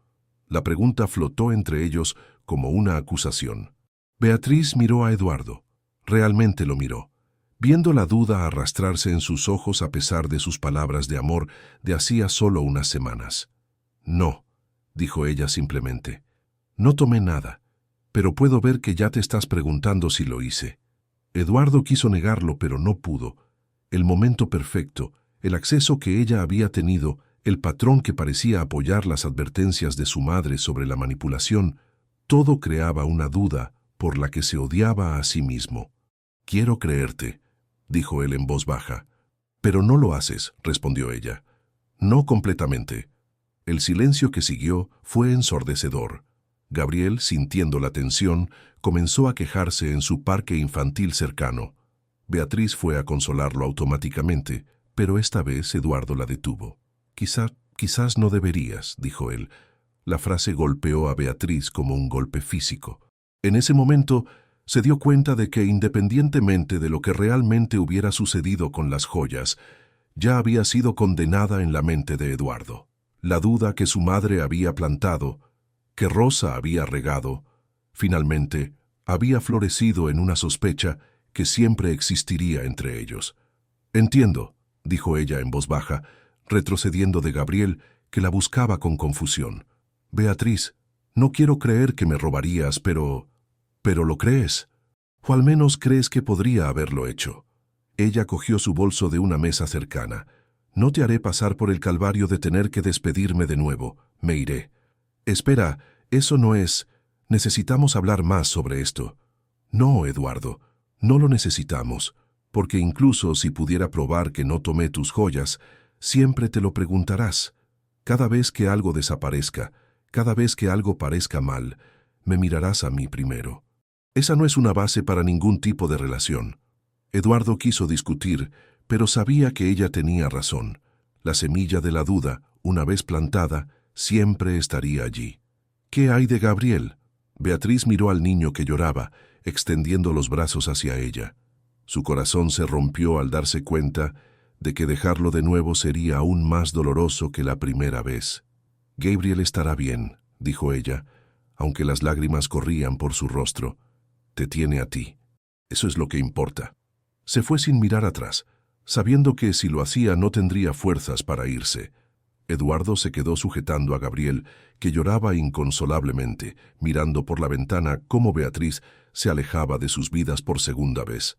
La pregunta flotó entre ellos como una acusación. Beatriz miró a Eduardo. Realmente lo miró, viendo la duda arrastrarse en sus ojos a pesar de sus palabras de amor de hacía solo unas semanas. «No», dijo ella simplemente. «No tomé nada, pero puedo ver que ya te estás preguntando si lo hice». Eduardo quiso negarlo, pero no pudo. El momento perfecto, el acceso que ella había tenido, el patrón que parecía apoyar las advertencias de su madre sobre la manipulación, todo creaba una duda por la que se odiaba a sí mismo. «Quiero creerte», dijo él en voz baja. «Pero no lo haces», respondió ella. «No completamente». El silencio que siguió fue ensordecedor. Gabriel, sintiendo la tensión, comenzó a quejarse en su parque infantil cercano. Beatriz fue a consolarlo automáticamente, pero esta vez Eduardo la detuvo. «Quizás no deberías», dijo él. La frase golpeó a Beatriz como un golpe físico. En ese momento, se dio cuenta de que, independientemente de lo que realmente hubiera sucedido con las joyas, ya había sido condenada en la mente de Eduardo. La duda que su madre había plantado, que Rosa había regado, finalmente había florecido en una sospecha que siempre existiría entre ellos. «Entiendo», dijo ella en voz baja, retrocediendo de Gabriel, que la buscaba con confusión. «Beatriz, no quiero creer que me robarías, pero lo crees. O al menos crees que podría haberlo hecho». Ella cogió su bolso de una mesa cercana. «No te haré pasar por el calvario de tener que despedirme de nuevo. Me iré». «Espera, eso no es. Necesitamos hablar más sobre esto». «No, Eduardo, no lo necesitamos, porque incluso si pudiera probar que no tomé tus joyas, siempre te lo preguntarás. Cada vez que algo desaparezca, cada vez que algo parezca mal, me mirarás a mí primero. Esa no es una base para ningún tipo de relación». Eduardo quiso discutir, pero sabía que ella tenía razón. La semilla de la duda, una vez plantada, siempre estaría allí. «¿Qué hay de Gabriel?» Beatriz miró al niño que lloraba, extendiendo los brazos hacia ella. Su corazón se rompió al darse cuenta de que dejarlo de nuevo sería aún más doloroso que la primera vez. «Gabriel estará bien», dijo ella, aunque las lágrimas corrían por su rostro. «Te tiene a ti. Eso es lo que importa». Se fue sin mirar atrás, sabiendo que si lo hacía no tendría fuerzas para irse. Eduardo se quedó sujetando a Gabriel, que lloraba inconsolablemente, mirando por la ventana cómo Beatriz se alejaba de sus vidas por segunda vez.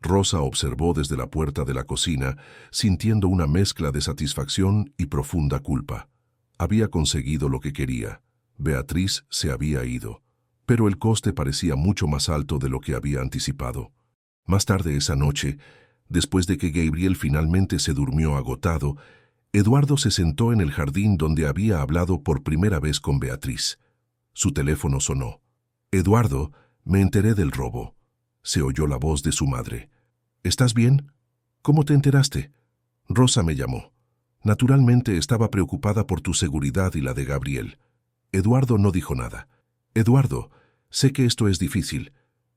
Rosa observó desde la puerta de la cocina, sintiendo una mezcla de satisfacción y profunda culpa. Había conseguido lo que quería. Beatriz se había ido, pero el coste parecía mucho más alto de lo que había anticipado. Más tarde esa noche, después de que Gabriel finalmente se durmió agotado, Eduardo se sentó en el jardín donde había hablado por primera vez con Beatriz. Su teléfono sonó. «Eduardo, me enteré del robo». Se oyó la voz de su madre. «¿Estás bien? ¿Cómo te enteraste?» «Rosa me llamó. Naturalmente estaba preocupada por tu seguridad y la de Gabriel». Eduardo no dijo nada. «Eduardo, sé que esto es difícil,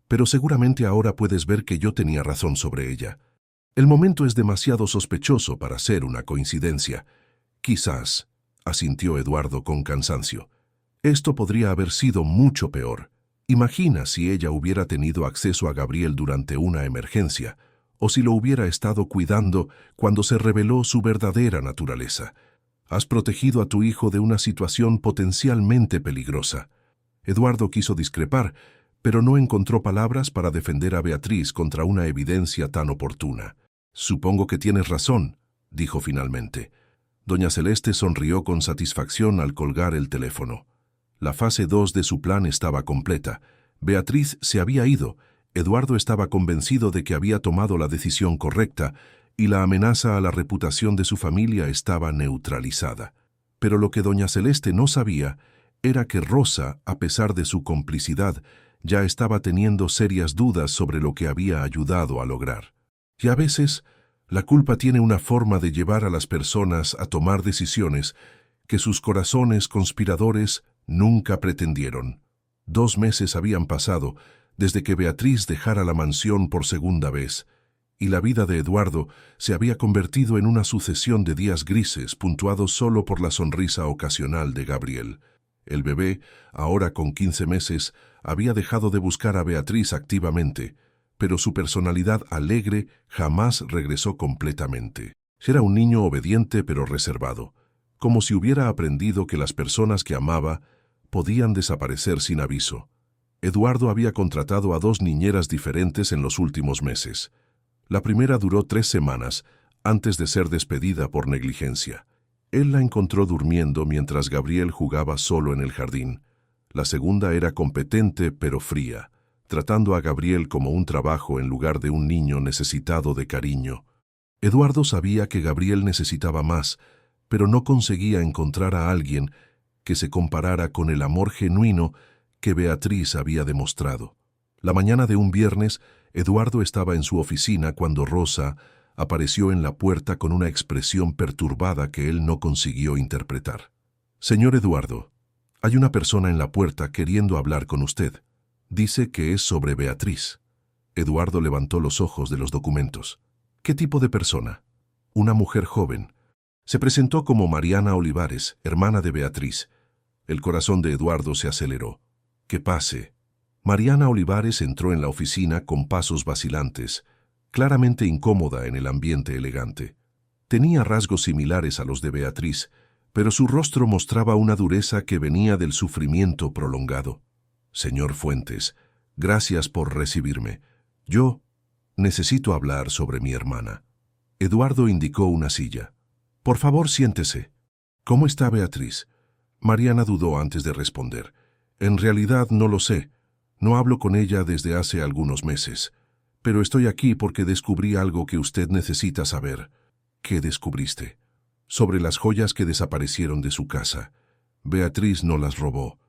pero seguramente ahora puedes ver que yo tenía razón sobre ella. El momento es demasiado sospechoso para ser una coincidencia». «Quizás», asintió Eduardo con cansancio. «Esto podría haber sido mucho peor. Imagina si ella hubiera tenido acceso a Gabriel durante una emergencia, o si lo hubiera estado cuidando cuando se reveló su verdadera naturaleza. Has protegido a tu hijo de una situación potencialmente peligrosa». Eduardo quiso discrepar, pero no encontró palabras para defender a Beatriz contra una evidencia tan oportuna. «Supongo que tienes razón», dijo finalmente. Doña Celeste sonrió con satisfacción al colgar el teléfono. La fase 2 de su plan estaba completa. Beatriz se había ido. Eduardo estaba convencido de que había tomado la decisión correcta y la amenaza a la reputación de su familia estaba neutralizada. Pero lo que doña Celeste no sabía era que Rosa, a pesar de su complicidad, ya estaba teniendo serias dudas sobre lo que había ayudado a lograr. Y a veces, la culpa tiene una forma de llevar a las personas a tomar decisiones que sus corazones conspiradores nunca pretendieron. 2 meses habían pasado desde que Beatriz dejara la mansión por segunda vez, y la vida de Eduardo se había convertido en una sucesión de días grises puntuados solo por la sonrisa ocasional de Gabriel. El bebé, ahora con 15 meses, había dejado de buscar a Beatriz activamente, pero su personalidad alegre jamás regresó completamente. Era un niño obediente pero reservado, como si hubiera aprendido que las personas que amaba podían desaparecer sin aviso. Eduardo había contratado a 2 niñeras diferentes en los últimos meses. La primera duró 3 semanas antes de ser despedida por negligencia. Él la encontró durmiendo mientras Gabriel jugaba solo en el jardín. La segunda era competente pero fría, tratando a Gabriel como un trabajo en lugar de un niño necesitado de cariño. Eduardo sabía que Gabriel necesitaba más, pero no conseguía encontrar a alguien que se comparara con el amor genuino que Beatriz había demostrado. La mañana de un viernes, Eduardo estaba en su oficina cuando Rosa apareció en la puerta con una expresión perturbada que él no consiguió interpretar. «Señor Eduardo, hay una persona en la puerta queriendo hablar con usted. Dice que es sobre Beatriz». Eduardo levantó los ojos de los documentos. «¿Qué tipo de persona?» «Una mujer joven. Se presentó como Mariana Olivares, hermana de Beatriz». El corazón de Eduardo se aceleró. «Que pase». Mariana Olivares entró en la oficina con pasos vacilantes, claramente incómoda en el ambiente elegante. Tenía rasgos similares a los de Beatriz, pero su rostro mostraba una dureza que venía del sufrimiento prolongado. «Señor Fuentes, gracias por recibirme. Yo necesito hablar sobre mi hermana». Eduardo indicó una silla. «Por favor, siéntese». «¿Cómo está Beatriz?» Mariana dudó antes de responder. «En realidad no lo sé. No hablo con ella desde hace algunos meses. Pero estoy aquí porque descubrí algo que usted necesita saber». «¿Qué descubriste?» «Sobre las joyas que desaparecieron de su casa. Beatriz no las robó».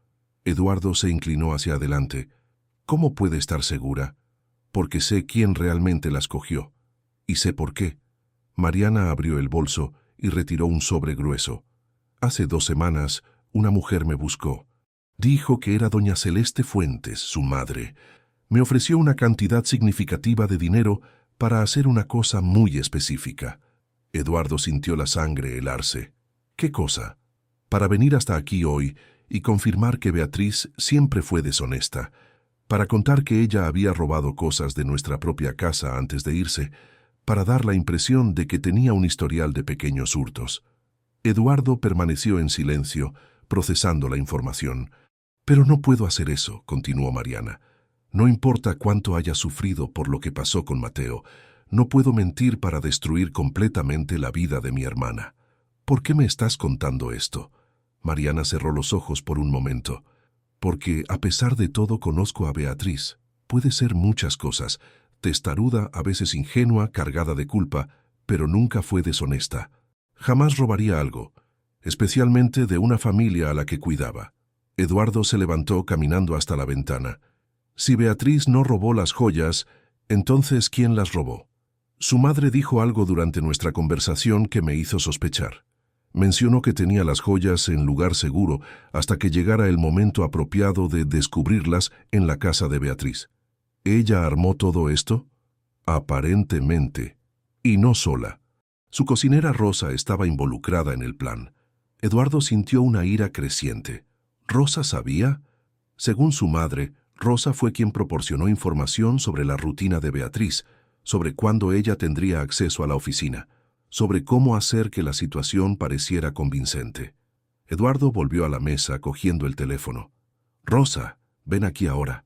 Eduardo se inclinó hacia adelante. «¿Cómo puede estar segura?» «Porque sé quién realmente las cogió. Y sé por qué». Mariana abrió el bolso y retiró un sobre grueso. «Hace 2 semanas, una mujer me buscó. Dijo que era doña Celeste Fuentes, su madre. Me ofreció una cantidad significativa de dinero para hacer una cosa muy específica». Eduardo sintió la sangre helarse. «¿Qué cosa?» «Para venir hasta aquí hoy y confirmar que Beatriz siempre fue deshonesta, para contar que ella había robado cosas de nuestra propia casa antes de irse, para dar la impresión de que tenía un historial de pequeños hurtos». Eduardo permaneció en silencio, procesando la información. «Pero no puedo hacer eso», continuó Mariana. «No importa cuánto haya sufrido por lo que pasó con Mateo, no puedo mentir para destruir completamente la vida de mi hermana». «¿Por qué me estás contando esto?» Mariana cerró los ojos por un momento. «Porque, a pesar de todo, conozco a Beatriz. Puede ser muchas cosas, testaruda, a veces ingenua, cargada de culpa, pero nunca fue deshonesta. Jamás robaría algo, especialmente de una familia a la que cuidaba. Eduardo se levantó caminando hasta la ventana. Si Beatriz no robó las joyas, entonces ¿quién las robó? Su madre dijo algo durante nuestra conversación que me hizo sospechar. Mencionó que tenía las joyas en lugar seguro hasta que llegara el momento apropiado de descubrirlas en la casa de Beatriz. ¿Ella armó todo esto? Aparentemente. Y no sola. Su cocinera Rosa estaba involucrada en el plan. Eduardo sintió una ira creciente. ¿Rosa sabía? Según su madre, Rosa fue quien proporcionó información sobre la rutina de Beatriz, sobre cuándo ella tendría acceso a la oficina, sobre cómo hacer que la situación pareciera convincente. Eduardo volvió a la mesa cogiendo el teléfono. «Rosa, ven aquí ahora».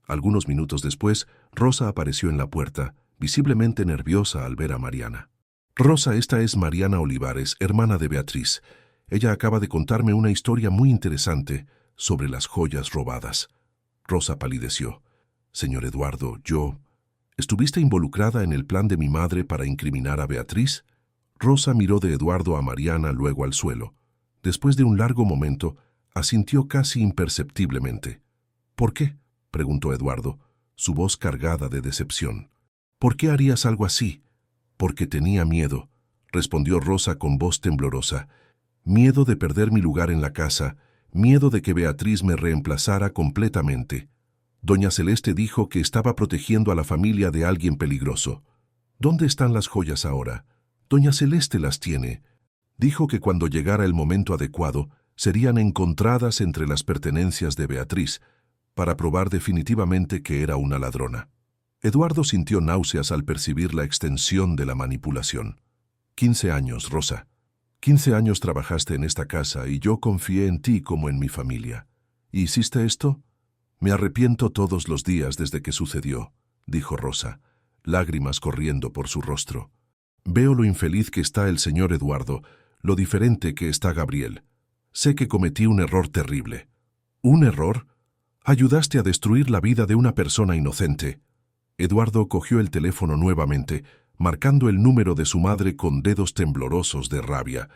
Algunos minutos después, Rosa apareció en la puerta, visiblemente nerviosa al ver a Mariana. «Rosa, esta es Mariana Olivares, hermana de Beatriz. Ella acaba de contarme una historia muy interesante sobre las joyas robadas». Rosa palideció. «Señor Eduardo, ¿estuviste involucrada en el plan de mi madre para incriminar a Beatriz?» Rosa miró de Eduardo a Mariana, luego al suelo. Después de un largo momento, asintió casi imperceptiblemente. «¿Por qué?», preguntó Eduardo, su voz cargada de decepción. «¿Por qué harías algo así?» «Porque tenía miedo», respondió Rosa con voz temblorosa. «Miedo de perder mi lugar en la casa, miedo de que Beatriz me reemplazara completamente. Doña Celeste dijo que estaba protegiendo a la familia de alguien peligroso. ¿Dónde están las joyas ahora? Doña Celeste las tiene. Dijo que cuando llegara el momento adecuado, serían encontradas entre las pertenencias de Beatriz, para probar definitivamente que era una ladrona». Eduardo sintió náuseas al percibir la extensión de la manipulación. 15 años, Rosa. 15 años trabajaste en esta casa y yo confié en ti como en mi familia. ¿Y hiciste esto? Me arrepiento todos los días desde que sucedió, dijo Rosa, lágrimas corriendo por su rostro. Veo lo infeliz que está el señor Eduardo, lo diferente que está Gabriel. Sé que cometí un error terrible. ¿Un error? Ayudaste a destruir la vida de una persona inocente. Eduardo cogió el teléfono nuevamente, marcando el número de su madre con dedos temblorosos de rabia.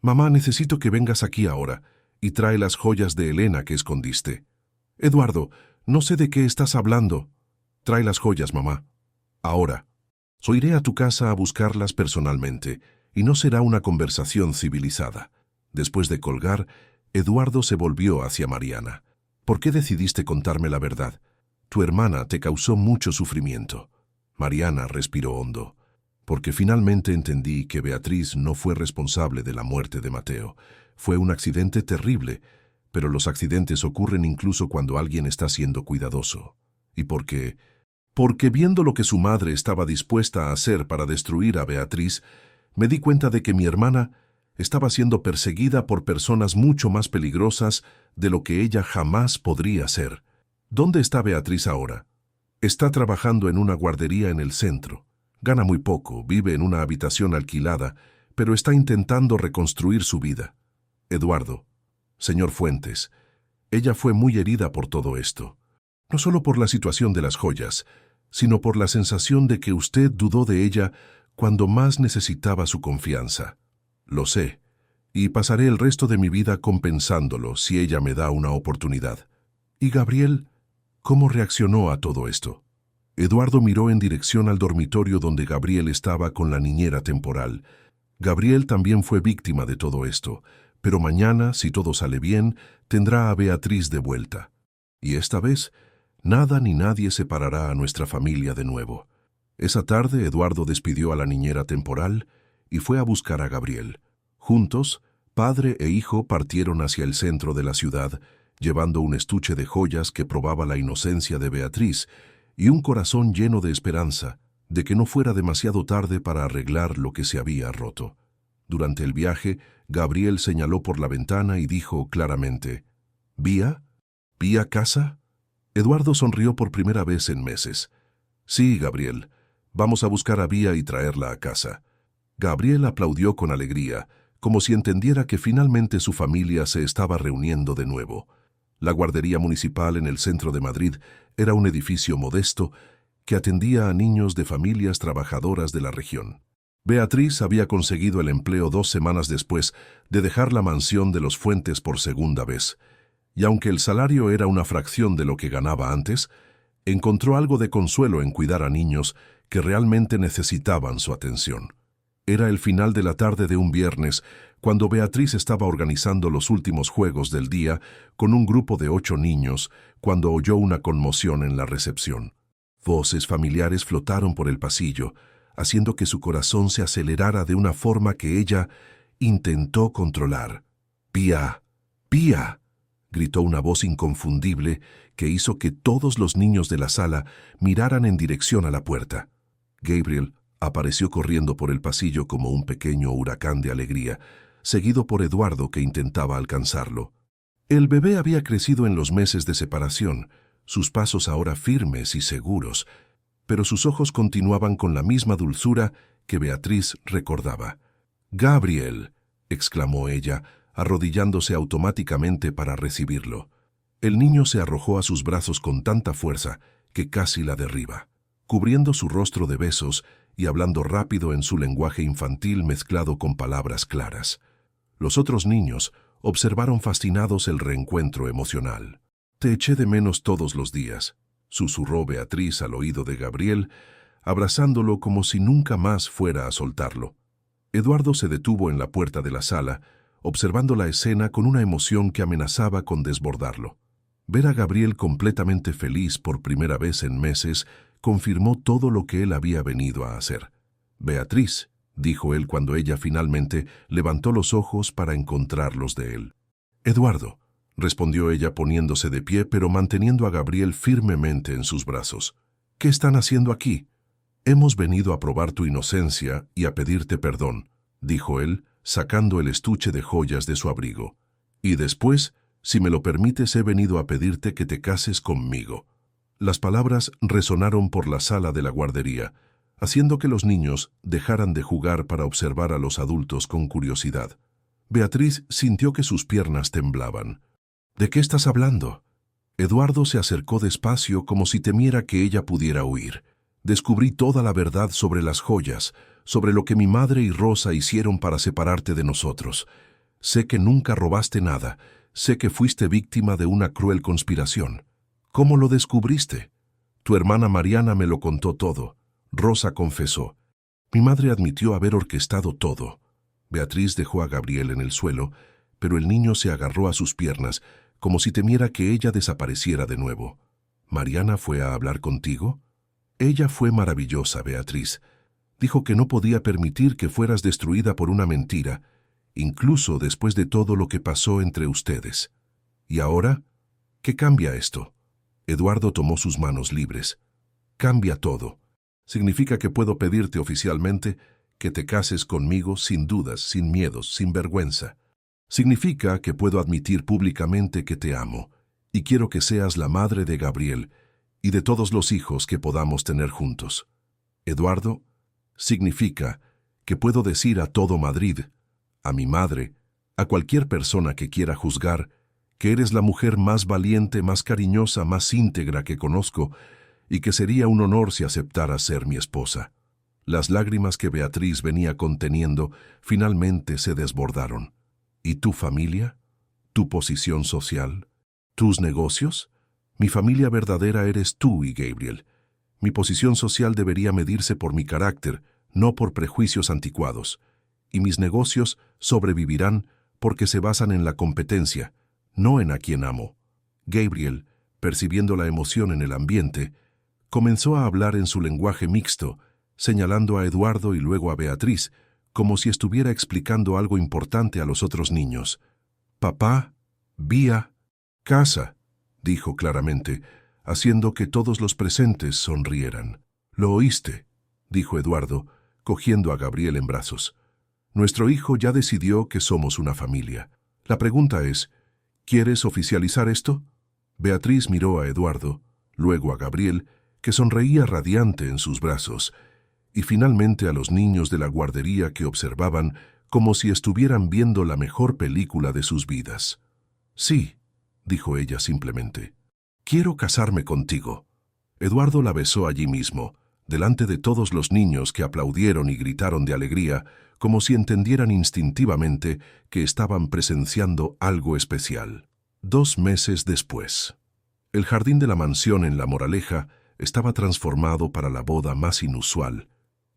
«Mamá, necesito que vengas aquí ahora y trae las joyas de Elena que escondiste». «Eduardo, no sé de qué estás hablando». «Trae las joyas, mamá. Ahora. Iré a tu casa a buscarlas personalmente, y no será una conversación civilizada». Después de colgar, Eduardo se volvió hacia Mariana. «¿Por qué decidiste contarme la verdad? Tu hermana te causó mucho sufrimiento». Mariana respiró hondo. «Porque finalmente entendí que Beatriz no fue responsable de la muerte de Mateo. Fue un accidente terrible, pero los accidentes ocurren incluso cuando alguien está siendo cuidadoso. Y porque viendo lo que su madre estaba dispuesta a hacer para destruir a Beatriz, me di cuenta de que mi hermana estaba siendo perseguida por personas mucho más peligrosas de lo que ella jamás podría ser. ¿Dónde está Beatriz ahora? Está trabajando en una guardería en el centro. Gana muy poco, vive en una habitación alquilada, pero está intentando reconstruir su vida. Eduardo, señor Fuentes, ella fue muy herida por todo esto. No solo por la situación de las joyas, sino por la sensación de que usted dudó de ella cuando más necesitaba su confianza. Lo sé, y pasaré el resto de mi vida compensándolo si ella me da una oportunidad. ¿Y Gabriel? ¿Cómo reaccionó a todo esto? Eduardo miró en dirección al dormitorio donde Gabriel estaba con la niñera temporal. Gabriel también fue víctima de todo esto, pero mañana, si todo sale bien, tendrá a Beatriz de vuelta. Y esta vez, nada ni nadie separará a nuestra familia de nuevo. Esa tarde, Eduardo despidió a la niñera temporal y fue a buscar a Gabriel. Juntos, padre e hijo partieron hacia el centro de la ciudad, llevando un estuche de joyas que probaba la inocencia de Beatriz y un corazón lleno de esperanza de que no fuera demasiado tarde para arreglar lo que se había roto. Durante el viaje, Gabriel señaló por la ventana y dijo claramente, «¿Vía? ¿Vía casa?» Eduardo sonrió por primera vez en meses. «Sí, Gabriel, vamos a buscar a Vía y traerla a casa». Gabriel aplaudió con alegría, como si entendiera que finalmente su familia se estaba reuniendo de nuevo. La guardería municipal en el centro de Madrid era un edificio modesto que atendía a niños de familias trabajadoras de la región. Beatriz había conseguido el empleo 2 semanas después de dejar la mansión de los Fuentes por segunda vez, y aunque el salario era una fracción de lo que ganaba antes, encontró algo de consuelo en cuidar a niños que realmente necesitaban su atención. Era el final de la tarde de un viernes, cuando Beatriz estaba organizando los últimos juegos del día con un grupo de 8 niños, cuando oyó una conmoción en la recepción. Voces familiares flotaron por el pasillo, haciendo que su corazón se acelerara de una forma que ella intentó controlar. «¡Pía! ¡Pía!», gritó una voz inconfundible que hizo que todos los niños de la sala miraran en dirección a la puerta. Gabriel apareció corriendo por el pasillo como un pequeño huracán de alegría, seguido por Eduardo, que intentaba alcanzarlo. El bebé había crecido en los meses de separación, sus pasos ahora firmes y seguros, pero sus ojos continuaban con la misma dulzura que Beatriz recordaba. «¡Gabriel!», exclamó ella, arrodillándose automáticamente para recibirlo. El niño se arrojó a sus brazos con tanta fuerza que casi la derriba, cubriendo su rostro de besos y hablando rápido en su lenguaje infantil mezclado con palabras claras. Los otros niños observaron fascinados el reencuentro emocional. «Te eché de menos todos los días», susurró Beatriz al oído de Gabriel, abrazándolo como si nunca más fuera a soltarlo. Eduardo se detuvo en la puerta de la sala, observando la escena con una emoción que amenazaba con desbordarlo. Ver a Gabriel completamente feliz por primera vez en meses confirmó todo lo que él había venido a hacer. «Beatriz», dijo él cuando ella finalmente levantó los ojos para encontrarlos de él. «Eduardo», respondió ella poniéndose de pie pero manteniendo a Gabriel firmemente en sus brazos. «¿Qué están haciendo aquí?» «Hemos venido a probar tu inocencia y a pedirte perdón», dijo él, sacando el estuche de joyas de su abrigo. «Y después, si me lo permites, he venido a pedirte que te cases conmigo». Las palabras resonaron por la sala de la guardería, haciendo que los niños dejaran de jugar para observar a los adultos con curiosidad. Beatriz sintió que sus piernas temblaban. «¿De qué estás hablando?» Eduardo se acercó despacio como si temiera que ella pudiera huir. «Descubrí toda la verdad sobre las joyas, sobre lo que mi madre y Rosa hicieron para separarte de nosotros. Sé que nunca robaste nada, sé que fuiste víctima de una cruel conspiración». «¿Cómo lo descubriste?» «Tu hermana Mariana me lo contó todo». Rosa confesó. «Mi madre admitió haber orquestado todo». Beatriz dejó a Gabriel en el suelo, pero el niño se agarró a sus piernas, como si temiera que ella desapareciera de nuevo. «¿Mariana fue a hablar contigo?» «Ella fue maravillosa, Beatriz. Dijo que no podía permitir que fueras destruida por una mentira, incluso después de todo lo que pasó entre ustedes. ¿Y ahora? ¿Qué cambia esto?» Eduardo tomó sus manos libres. «Cambia todo. Significa que puedo pedirte oficialmente que te cases conmigo sin dudas, sin miedos, sin vergüenza. Significa que puedo admitir públicamente que te amo y quiero que seas la madre de Gabriel y de todos los hijos que podamos tener juntos. Eduardo, significa que puedo decir a todo Madrid, a mi madre, a cualquier persona que quiera juzgar, que eres la mujer más valiente, más cariñosa, más íntegra que conozco y que sería un honor si aceptaras ser mi esposa». Las lágrimas que Beatriz venía conteniendo finalmente se desbordaron. «¿Y tu familia? ¿Tu posición social? ¿Tus negocios? Mi familia verdadera eres tú y Gabriel. Mi posición social debería medirse por mi carácter, no por prejuicios anticuados. Y mis negocios sobrevivirán porque se basan en la competencia, no en a quien amo». Gabriel, percibiendo la emoción en el ambiente, comenzó a hablar en su lenguaje mixto, señalando a Eduardo y luego a Beatriz, como si estuviera explicando algo importante a los otros niños. «Papá, vía, casa», dijo claramente, haciendo que todos los presentes sonrieran. «¿Lo oíste?», dijo Eduardo, cogiendo a Gabriel en brazos. «Nuestro hijo ya decidió que somos una familia. La pregunta es, ¿quieres oficializar esto?» Beatriz miró a Eduardo, luego a Gabriel, que sonreía radiante en sus brazos, y finalmente a los niños de la guardería que observaban como si estuvieran viendo la mejor película de sus vidas. «Sí», dijo ella simplemente. «Quiero casarme contigo». Eduardo la besó allí mismo, delante de todos los niños que aplaudieron y gritaron de alegría, como si entendieran instintivamente que estaban presenciando algo especial. 2 meses después. El jardín de la mansión en La Moraleja estaba transformado para la boda más inusual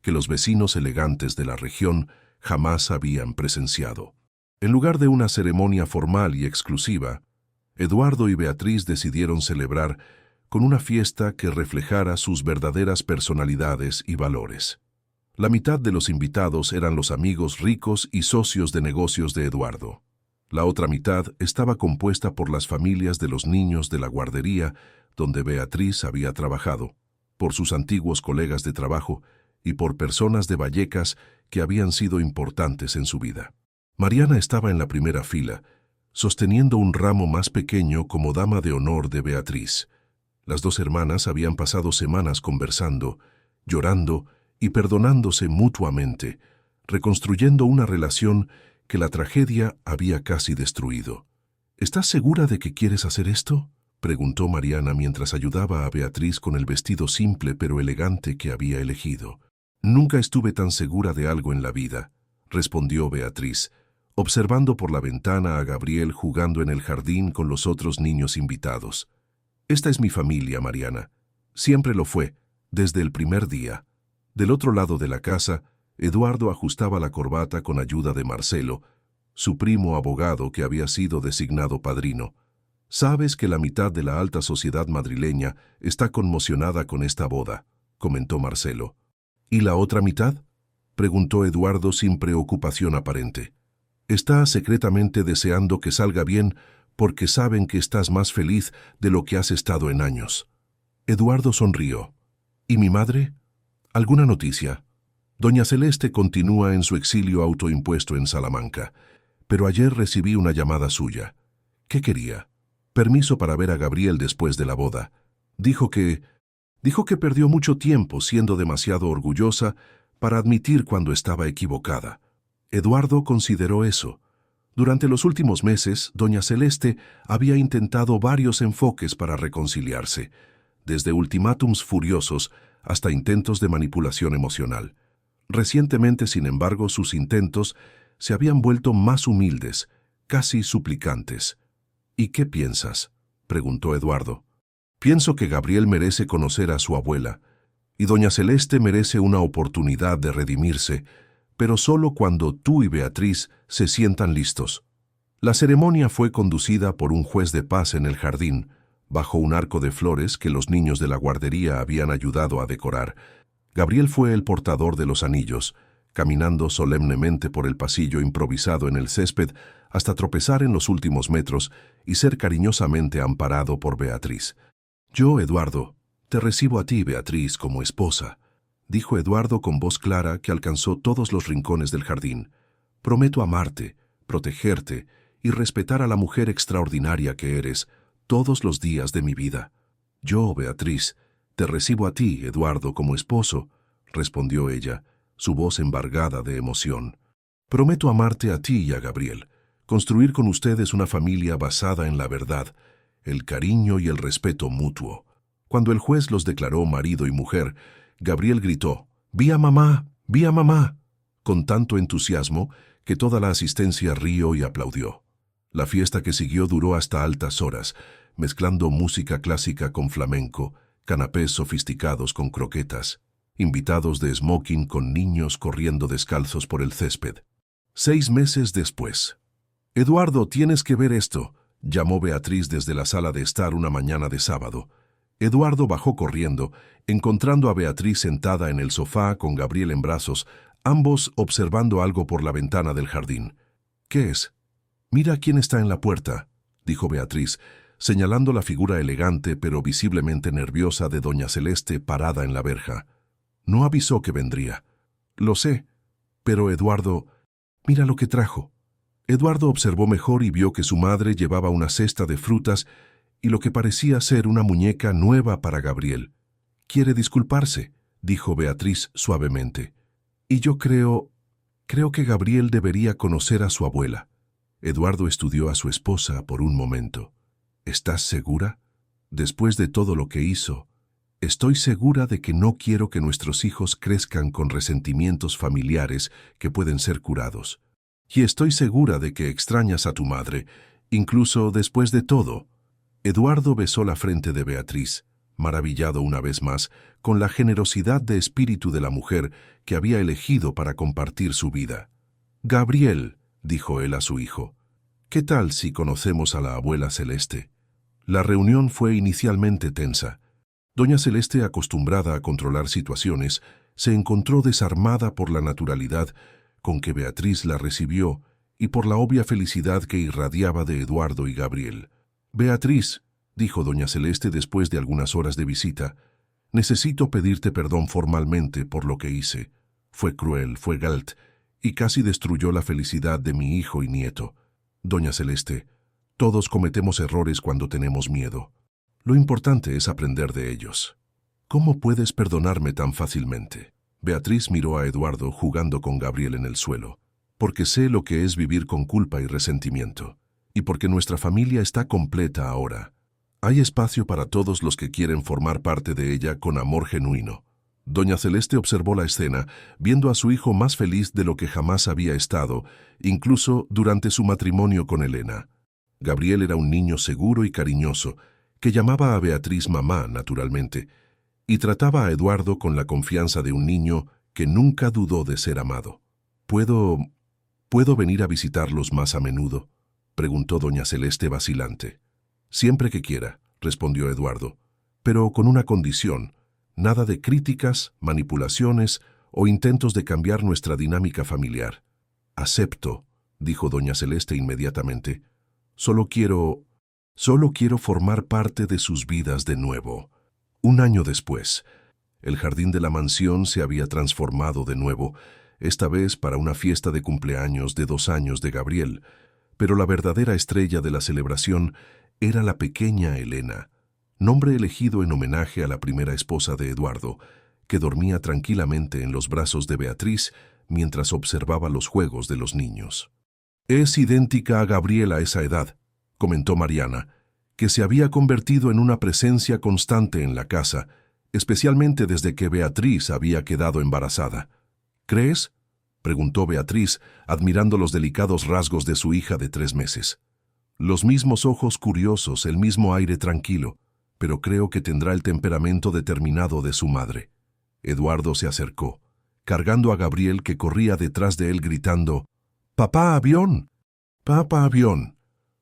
que los vecinos elegantes de la región jamás habían presenciado. En lugar de una ceremonia formal y exclusiva, Eduardo y Beatriz decidieron celebrar con una fiesta que reflejara sus verdaderas personalidades y valores. La mitad de los invitados eran los amigos ricos y socios de negocios de Eduardo. La otra mitad estaba compuesta por las familias de los niños de la guardería donde Beatriz había trabajado, por sus antiguos colegas de trabajo y por personas de Vallecas que habían sido importantes en su vida. Mariana estaba en la primera fila, sosteniendo un ramo más pequeño como dama de honor de Beatriz. Las dos hermanas habían pasado semanas conversando, llorando y perdonándose mutuamente, reconstruyendo una relación que la tragedia había casi destruido. ¿Estás segura de que quieres hacer esto?, preguntó Mariana mientras ayudaba a Beatriz con el vestido simple pero elegante que había elegido. Nunca estuve tan segura de algo en la vida, respondió Beatriz, observando por la ventana a Gabriel jugando en el jardín con los otros niños invitados. Esta es mi familia, Mariana. Siempre lo fue, desde el primer día. Del otro lado de la casa, Eduardo ajustaba la corbata con ayuda de Marcelo, su primo abogado que había sido designado padrino. Sabes que la mitad de la alta sociedad madrileña está conmocionada con esta boda, comentó Marcelo. ¿Y la otra mitad?, preguntó Eduardo sin preocupación aparente. Está secretamente deseando que salga bien porque saben que estás más feliz de lo que has estado en años. Eduardo sonrió. ¿Y mi madre? ¿Alguna noticia? Doña Celeste continúa en su exilio autoimpuesto en Salamanca, pero ayer recibí una llamada suya. ¿Qué quería? Permiso para ver a Gabriel después de la boda. Dijo que perdió mucho tiempo siendo demasiado orgullosa para admitir cuando estaba equivocada. Eduardo consideró eso. Durante los últimos meses, doña Celeste había intentado varios enfoques para reconciliarse, desde ultimátums furiosos hasta intentos de manipulación emocional. Recientemente, sin embargo, sus intentos se habían vuelto más humildes, casi suplicantes. ¿Y qué piensas?, preguntó Eduardo. Pienso que Gabriel merece conocer a su abuela, y doña Celeste merece una oportunidad de redimirse, pero solo cuando tú y Beatriz se sientan listos. La ceremonia fue conducida por un juez de paz en el jardín, bajo un arco de flores que los niños de la guardería habían ayudado a decorar. Gabriel fue el portador de los anillos, caminando solemnemente por el pasillo improvisado en el césped hasta tropezar en los últimos metros y ser cariñosamente amparado por Beatriz. Yo, Eduardo, te recibo a ti, Beatriz, como esposa, dijo Eduardo con voz clara que alcanzó todos los rincones del jardín. Prometo amarte, protegerte y respetar a la mujer extraordinaria que eres todos los días de mi vida. Yo, Beatriz, te recibo a ti, Eduardo, como esposo, respondió ella, su voz embargada de emoción. Prometo amarte a ti y a Gabriel, construir con ustedes una familia basada en la verdad, el cariño y el respeto mutuo. Cuando el juez los declaró marido y mujer, Gabriel gritó, «¡Vi a mamá! ¡Vi a mamá!», con tanto entusiasmo que toda la asistencia rió y aplaudió. La fiesta que siguió duró hasta altas horas, mezclando música clásica con flamenco, canapés sofisticados con croquetas, invitados de smoking con niños corriendo descalzos por el césped. 6 meses después. «Eduardo, tienes que ver esto», llamó Beatriz desde la sala de estar una mañana de sábado. Eduardo bajó corriendo, encontrando a Beatriz sentada en el sofá con Gabriel en brazos, ambos observando algo por la ventana del jardín. «¿Qué es?» «Mira quién está en la puerta», dijo Beatriz, señalando la figura elegante pero visiblemente nerviosa de doña Celeste parada en la verja. «No avisó que vendría». «Lo sé, pero Eduardo, mira lo que trajo». Eduardo observó mejor y vio que su madre llevaba una cesta de frutas y lo que parecía ser una muñeca nueva para Gabriel. «Quiere disculparse», dijo Beatriz suavemente. «Y yo creo que Gabriel debería conocer a su abuela». Eduardo estudió a su esposa por un momento. «¿Estás segura? Después de todo lo que hizo, Estoy segura de que no quiero que nuestros hijos crezcan con resentimientos familiares que pueden ser curados. Y estoy segura de que extrañas a tu madre, incluso después de todo. Eduardo besó la frente de Beatriz, maravillado una vez más con la generosidad de espíritu de la mujer que había elegido para compartir su vida. «Gabriel», dijo él a su hijo, «¿qué tal si conocemos a la abuela Celeste?» La reunión fue inicialmente tensa. Doña Celeste, acostumbrada a controlar situaciones, se encontró desarmada por la naturalidad con que Beatriz la recibió y por la obvia felicidad que irradiaba de Eduardo y Gabriel. «Beatriz», dijo doña Celeste después de algunas horas de visita, «necesito pedirte perdón formalmente por lo que hice. Fue cruel, fue galt, y casi destruyó la felicidad de mi hijo y nieto. Doña Celeste, todos cometemos errores cuando tenemos miedo. Lo importante es aprender de ellos. ¿Cómo puedes perdonarme tan fácilmente?» Beatriz miró a Eduardo jugando con Gabriel en el suelo. «Porque sé lo que es vivir con culpa y resentimiento. Y porque nuestra familia está completa ahora. Hay espacio para todos los que quieren formar parte de ella con amor genuino». Doña Celeste observó la escena, viendo a su hijo más feliz de lo que jamás había estado, incluso durante su matrimonio con Elena. Gabriel era un niño seguro y cariñoso, que llamaba a Beatriz mamá, naturalmente, y trataba a Eduardo con la confianza de un niño que nunca dudó de ser amado. ¿Puedo venir a visitarlos más a menudo?», preguntó doña Celeste vacilante. «Siempre que quiera», respondió Eduardo, «pero con una condición: nada de críticas, manipulaciones o intentos de cambiar nuestra dinámica familiar». «Acepto», dijo doña Celeste inmediatamente. Solo quiero formar parte de sus vidas de nuevo». Un año después, el jardín de la mansión se había transformado de nuevo, esta vez para una fiesta de cumpleaños de 2 años de Gabriel, pero la verdadera estrella de la celebración era la pequeña Elena, nombre elegido en homenaje a la primera esposa de Eduardo, que dormía tranquilamente en los brazos de Beatriz mientras observaba los juegos de los niños. «Es idéntica a Gabriel a esa edad», comentó Mariana, que se había convertido en una presencia constante en la casa, especialmente desde que Beatriz había quedado embarazada. «¿Crees?», preguntó Beatriz, admirando los delicados rasgos de su hija de 3 meses. «Los mismos ojos curiosos, el mismo aire tranquilo, pero creo que tendrá el temperamento determinado de su madre». Eduardo se acercó, cargando a Gabriel, que corría detrás de él gritando: «¡Papá avión! ¡Papá avión!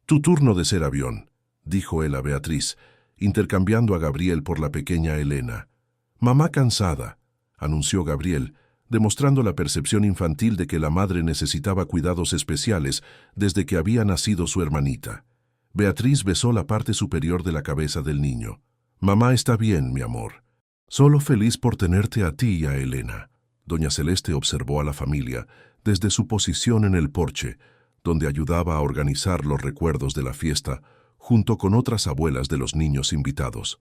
Tu turno de ser avión», dijo él a Beatriz, intercambiando a Gabriel por la pequeña Elena. «Mamá cansada», anunció Gabriel, demostrando la percepción infantil de que la madre necesitaba cuidados especiales desde que había nacido su hermanita. Beatriz besó la parte superior de la cabeza del niño. «Mamá está bien, mi amor. Solo feliz por tenerte a ti y a Elena». Doña Celeste observó a la familia desde su posición en el porche, donde ayudaba a organizar los recuerdos de la fiesta, junto con otras abuelas de los niños invitados.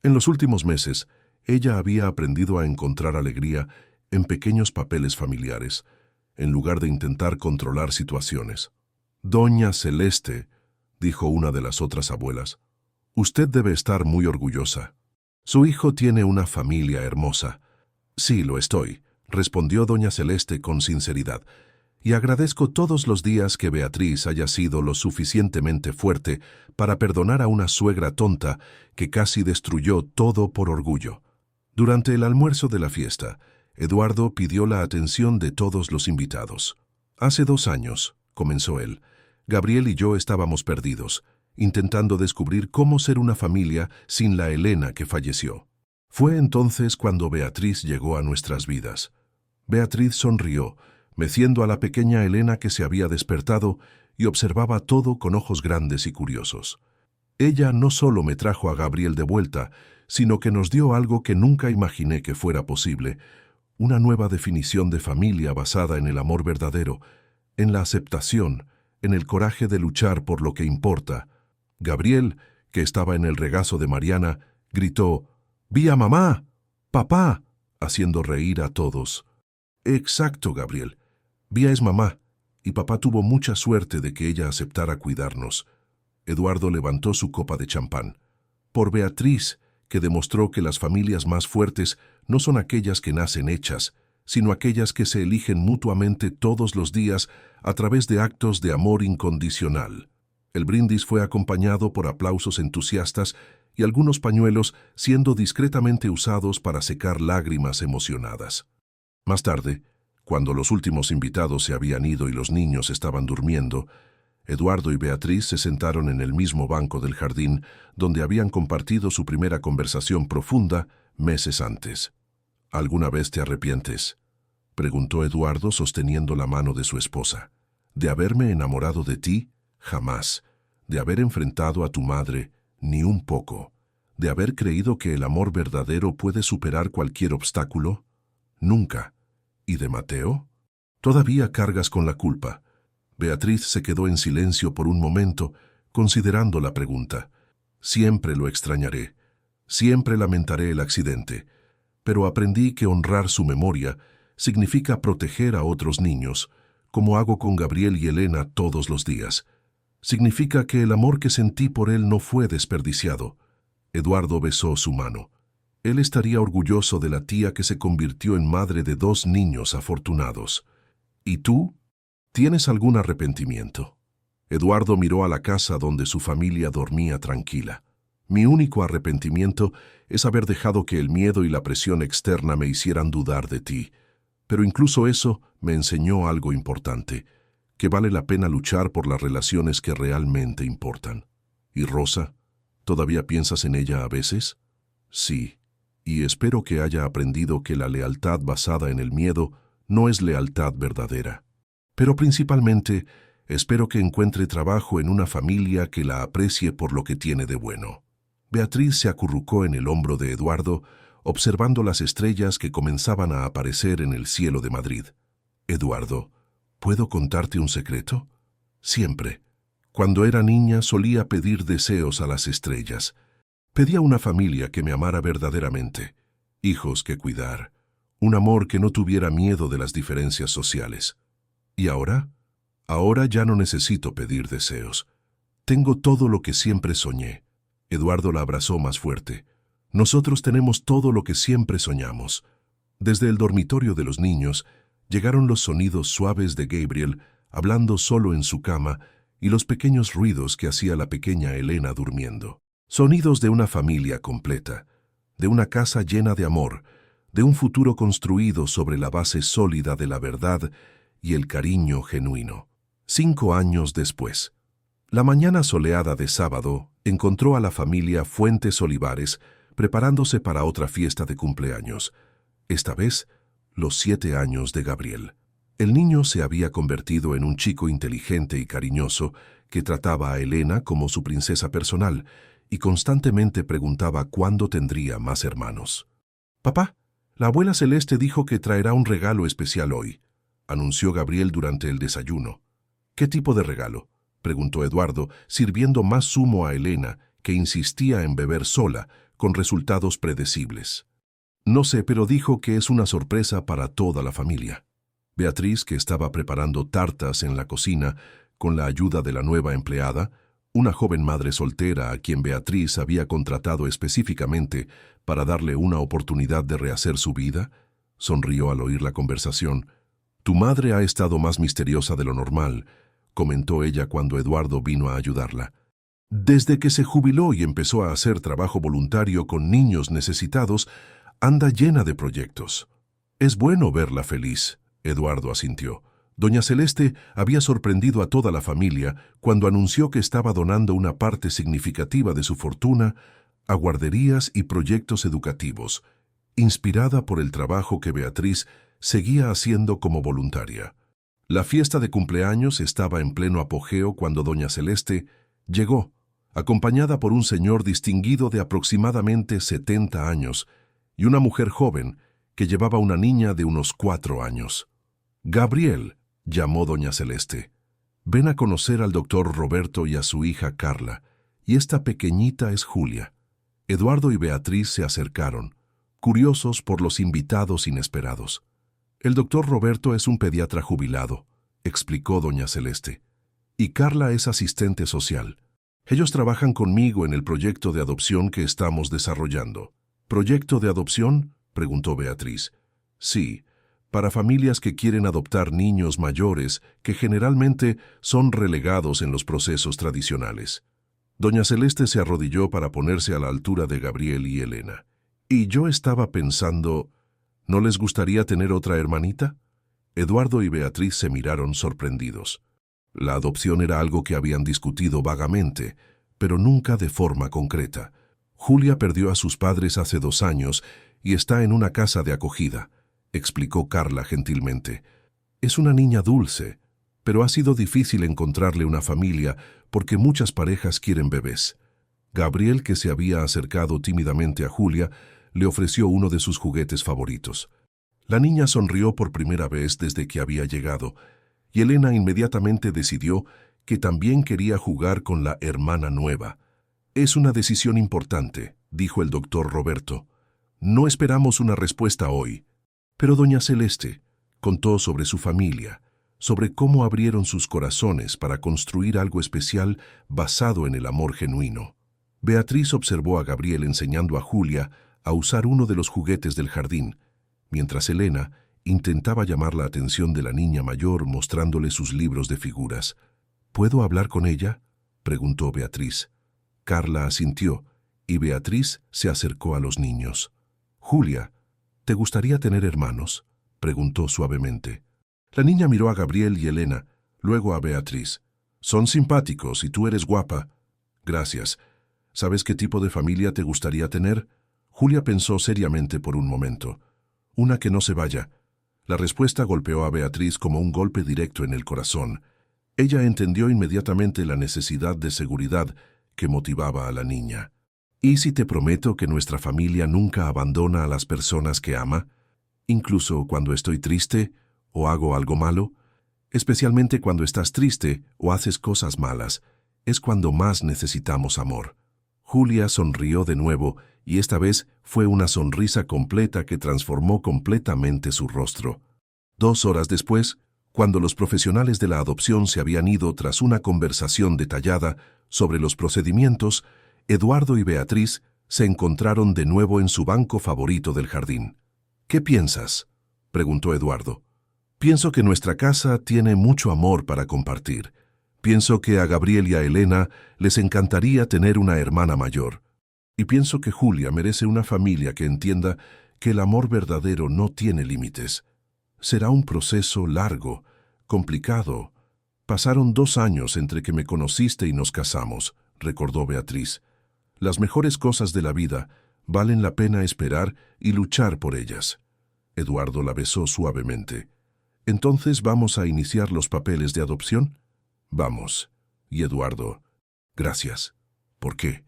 En los últimos meses, ella había aprendido a encontrar alegría en pequeños papeles familiares, en lugar de intentar controlar situaciones. «Doña Celeste», dijo una de las otras abuelas, «usted debe estar muy orgullosa. Su hijo tiene una familia hermosa». «Sí, lo estoy», respondió doña Celeste con sinceridad, «y agradezco todos los días que Beatriz haya sido lo suficientemente fuerte para perdonar a una suegra tonta que casi destruyó todo por orgullo». Durante el almuerzo de la fiesta, Eduardo pidió la atención de todos los invitados. «Hace 2 años», comenzó él, «Gabriel y yo estábamos perdidos, intentando descubrir cómo ser una familia sin la Elena que falleció. Fue entonces cuando Beatriz llegó a nuestras vidas». Beatriz sonrió, meciendo a la pequeña Elena, que se había despertado y observaba todo con ojos grandes y curiosos. «Ella no solo me trajo a Gabriel de vuelta, sino que nos dio algo que nunca imaginé que fuera posible, una nueva definición de familia basada en el amor verdadero, en la aceptación, en el coraje de luchar por lo que importa». Gabriel, que estaba en el regazo de Mariana, gritó: «¡Vi a mamá! ¡Papá!», haciendo reír a todos. «Exacto, Gabriel. Vía es mamá, y papá tuvo mucha suerte de que ella aceptara cuidarnos». Eduardo levantó su copa de champán. «Por Beatriz, que demostró que las familias más fuertes no son aquellas que nacen hechas, sino aquellas que se eligen mutuamente todos los días a través de actos de amor incondicional. El brindis fue acompañado por aplausos entusiastas y algunos pañuelos siendo discretamente usados para secar lágrimas emocionadas. Más tarde, cuando los últimos invitados se habían ido y los niños estaban durmiendo, Eduardo y Beatriz se sentaron en el mismo banco del jardín donde habían compartido su primera conversación profunda meses antes. ¿Alguna vez te arrepientes?, preguntó Eduardo sosteniendo la mano de su esposa. ¿De haberme enamorado de ti? Jamás. ¿De haber enfrentado a tu madre? Ni un poco. ¿De haber creído que el amor verdadero puede superar cualquier obstáculo? Nunca. ¿Y de Mateo? Todavía cargas con la culpa. Beatriz se quedó en silencio por un momento, considerando la pregunta. Siempre lo extrañaré. Siempre lamentaré el accidente. Pero aprendí que honrar su memoria significa proteger a otros niños, como hago con Gabriel y Elena todos los días. Significa que el amor que sentí por él no fue desperdiciado. Eduardo besó su mano. Él estaría orgulloso de la tía que se convirtió en madre de 2 niños afortunados. ¿Y tú? ¿Tienes algún arrepentimiento? Eduardo miró a la casa donde su familia dormía tranquila. Mi único arrepentimiento es haber dejado que el miedo y la presión externa me hicieran dudar de ti. Pero incluso eso me enseñó algo importante, que vale la pena luchar por las relaciones que realmente importan. ¿Y Rosa? ¿Todavía piensas en ella a veces? Sí, y espero que haya aprendido que la lealtad basada en el miedo no es lealtad verdadera. Pero principalmente, espero que encuentre trabajo en una familia que la aprecie por lo que tiene de bueno. Beatriz se acurrucó en el hombro de Eduardo, observando las estrellas que comenzaban a aparecer en el cielo de Madrid. Eduardo, ¿puedo contarte un secreto? Siempre. Cuando era niña solía pedir deseos a las estrellas. Pedía una familia que me amara verdaderamente, hijos que cuidar, un amor que no tuviera miedo de las diferencias sociales. ¿Y ahora? Ahora ya no necesito pedir deseos. Tengo todo lo que siempre soñé. Eduardo la abrazó más fuerte. Nosotros tenemos todo lo que siempre soñamos. Desde el dormitorio de los niños llegaron los sonidos suaves de Gabriel hablando solo en su cama y los pequeños ruidos que hacía la pequeña Elena durmiendo. Sonidos de una familia completa, de una casa llena de amor, de un futuro construido sobre la base sólida de la verdad y el cariño genuino. 5 años después. La mañana soleada de sábado encontró a la familia Fuentes Olivares preparándose para otra fiesta de cumpleaños, esta vez los 7 años de Gabriel. El niño se había convertido en un chico inteligente y cariñoso que trataba a Elena como su princesa personal y constantemente preguntaba cuándo tendría más hermanos. «Papá, la abuela Celeste dijo que traerá un regalo especial hoy», anunció Gabriel durante el desayuno. «¿Qué tipo de regalo?», preguntó Eduardo, sirviendo más zumo a Elena, que insistía en beber sola, con resultados predecibles. «No sé, pero dijo que es una sorpresa para toda la familia». Beatriz, que estaba preparando tartas en la cocina con la ayuda de la nueva empleada, una joven madre soltera a quien Beatriz había contratado específicamente para darle una oportunidad de rehacer su vida, sonrió al oír la conversación. «Tu madre ha estado más misteriosa de lo normal», comentó ella cuando Eduardo vino a ayudarla. «Desde que se jubiló y empezó a hacer trabajo voluntario con niños necesitados, anda llena de proyectos». «Es bueno verla feliz», Eduardo asintió. Doña Celeste había sorprendido a toda la familia cuando anunció que estaba donando una parte significativa de su fortuna a guarderías y proyectos educativos, inspirada por el trabajo que Beatriz seguía haciendo como voluntaria. La fiesta de cumpleaños estaba en pleno apogeo cuando doña Celeste llegó, acompañada por un señor distinguido de aproximadamente 70 años y una mujer joven que llevaba una niña de unos 4 años. «Gabriel», llamó doña Celeste, «ven a conocer al doctor Roberto y a su hija Carla, y esta pequeñita es Julia». Eduardo y Beatriz se acercaron, curiosos por los invitados inesperados. «El doctor Roberto es un pediatra jubilado», explicó doña Celeste, «y Carla es asistente social». Ellos trabajan conmigo en el proyecto de adopción que estamos desarrollando. ¿Proyecto de adopción?, preguntó Beatriz. Sí, para familias que quieren adoptar niños mayores que generalmente son relegados en los procesos tradicionales. Doña Celeste se arrodilló para ponerse a la altura de Gabriel y Elena. Y yo estaba pensando, ¿no les gustaría tener otra hermanita? Eduardo y Beatriz se miraron sorprendidos. La adopción era algo que habían discutido vagamente, pero nunca de forma concreta. Julia perdió a sus padres hace 2 años y está en una casa de acogida, explicó Carla gentilmente. Es una niña dulce, pero ha sido difícil encontrarle una familia porque muchas parejas quieren bebés. Gabriel, que se había acercado tímidamente a Julia, le ofreció uno de sus juguetes favoritos. La niña sonrió por primera vez desde que había llegado, y Elena inmediatamente decidió que también quería jugar con la hermana nueva. Es una decisión importante, dijo el doctor Roberto. No esperamos una respuesta hoy. Pero doña Celeste contó sobre su familia, sobre cómo abrieron sus corazones para construir algo especial basado en el amor genuino. Beatriz observó a Gabriel enseñando a Julia a usar uno de los juguetes del jardín, mientras Elena intentaba llamar la atención de la niña mayor mostrándole sus libros de figuras. ¿Puedo hablar con ella?, preguntó Beatriz. Carla asintió, y Beatriz se acercó a los niños. Julia, ¿te gustaría tener hermanos?, preguntó suavemente. La niña miró a Gabriel y Elena, luego a Beatriz. Son simpáticos y tú eres guapa. Gracias. ¿Sabes qué tipo de familia te gustaría tener? Julia pensó seriamente por un momento. Una que no se vaya. La respuesta golpeó a Beatriz como un golpe directo en el corazón. Ella entendió inmediatamente la necesidad de seguridad que motivaba a la niña. ¿Y si te prometo que nuestra familia nunca abandona a las personas que ama? Incluso cuando estoy triste o hago algo malo, especialmente cuando estás triste o haces cosas malas, es cuando más necesitamos amor. Julia sonrió de nuevo y esta vez fue una sonrisa completa que transformó completamente su rostro. 2 horas después, cuando los profesionales de la adopción se habían ido tras una conversación detallada sobre los procedimientos, Eduardo y Beatriz se encontraron de nuevo en su banco favorito del jardín. ¿Qué piensas?, preguntó Eduardo. Pienso que nuestra casa tiene mucho amor para compartir. Pienso que a Gabriel y a Elena les encantaría tener una hermana mayor. Y pienso que Julia merece una familia que entienda que el amor verdadero no tiene límites. Será un proceso largo, complicado. Pasaron 2 años entre que me conociste y nos casamos, recordó Beatriz. Las mejores cosas de la vida valen la pena esperar y luchar por ellas. Eduardo la besó suavemente. ¿Entonces vamos a iniciar los papeles de adopción? Vamos. Y Eduardo, gracias. ¿Por qué?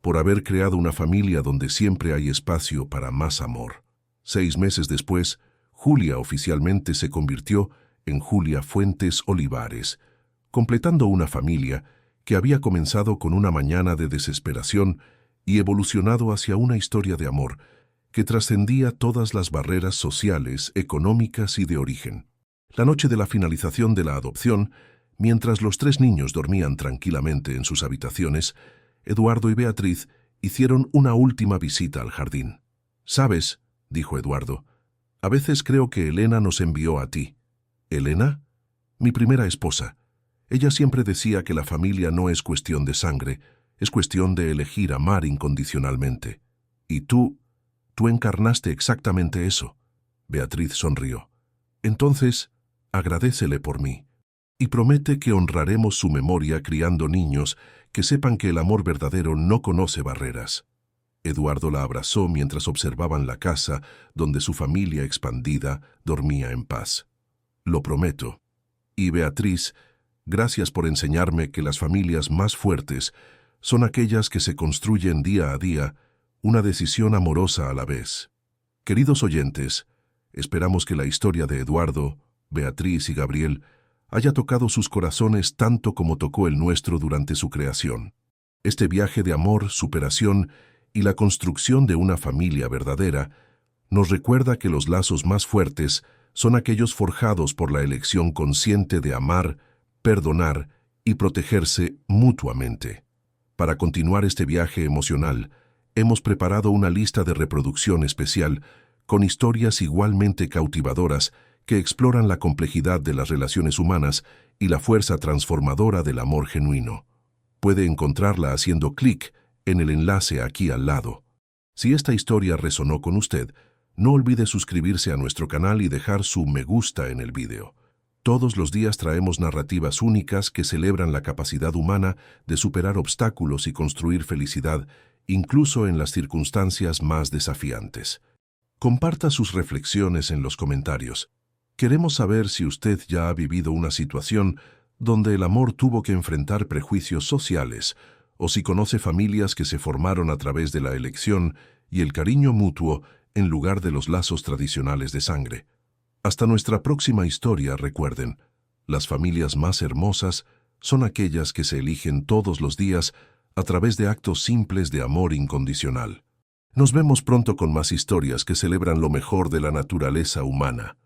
Por haber creado una familia donde siempre hay espacio para más amor. 6 meses después, Julia oficialmente se convirtió en Julia Fuentes Olivares, completando una familia que había comenzado con una mañana de desesperación y evolucionado hacia una historia de amor que trascendía todas las barreras sociales, económicas y de origen. La noche de la finalización de la adopción, mientras los 3 niños dormían tranquilamente en sus habitaciones, Eduardo y Beatriz hicieron una última visita al jardín. «¿Sabes?», dijo Eduardo, «a veces creo que Elena nos envió a ti». «¿Elena?». «Mi primera esposa. Ella siempre decía que la familia no es cuestión de sangre, es cuestión de elegir amar incondicionalmente. Y tú encarnaste exactamente eso». Beatriz sonrió. «Entonces, agradécele por mí. Y promete que honraremos su memoria criando niños que sepan que el amor verdadero no conoce barreras». Eduardo la abrazó mientras observaban la casa donde su familia expandida dormía en paz. «Lo prometo. Y Beatriz, gracias por enseñarme que las familias más fuertes son aquellas que se construyen día a día, una decisión amorosa a la vez». Queridos oyentes, esperamos que la historia de Eduardo, Beatriz y Gabriel haya tocado sus corazones tanto como tocó el nuestro durante su creación. Este viaje de amor, superación y la construcción de una familia verdadera nos recuerda que los lazos más fuertes son aquellos forjados por la elección consciente de amar, perdonar y protegerse mutuamente. Para continuar este viaje emocional, hemos preparado una lista de reproducción especial con historias igualmente cautivadoras que exploran la complejidad de las relaciones humanas y la fuerza transformadora del amor genuino. Puede encontrarla haciendo clic en el enlace aquí al lado. Si esta historia resonó con usted, no olvide suscribirse a nuestro canal y dejar su me gusta en el video. Todos los días traemos narrativas únicas que celebran la capacidad humana de superar obstáculos y construir felicidad, incluso en las circunstancias más desafiantes. Comparta sus reflexiones en los comentarios. Queremos saber si usted ya ha vivido una situación donde el amor tuvo que enfrentar prejuicios sociales, o si conoce familias que se formaron a través de la elección y el cariño mutuo en lugar de los lazos tradicionales de sangre. Hasta nuestra próxima historia, recuerden, las familias más hermosas son aquellas que se eligen todos los días a través de actos simples de amor incondicional. Nos vemos pronto con más historias que celebran lo mejor de la naturaleza humana.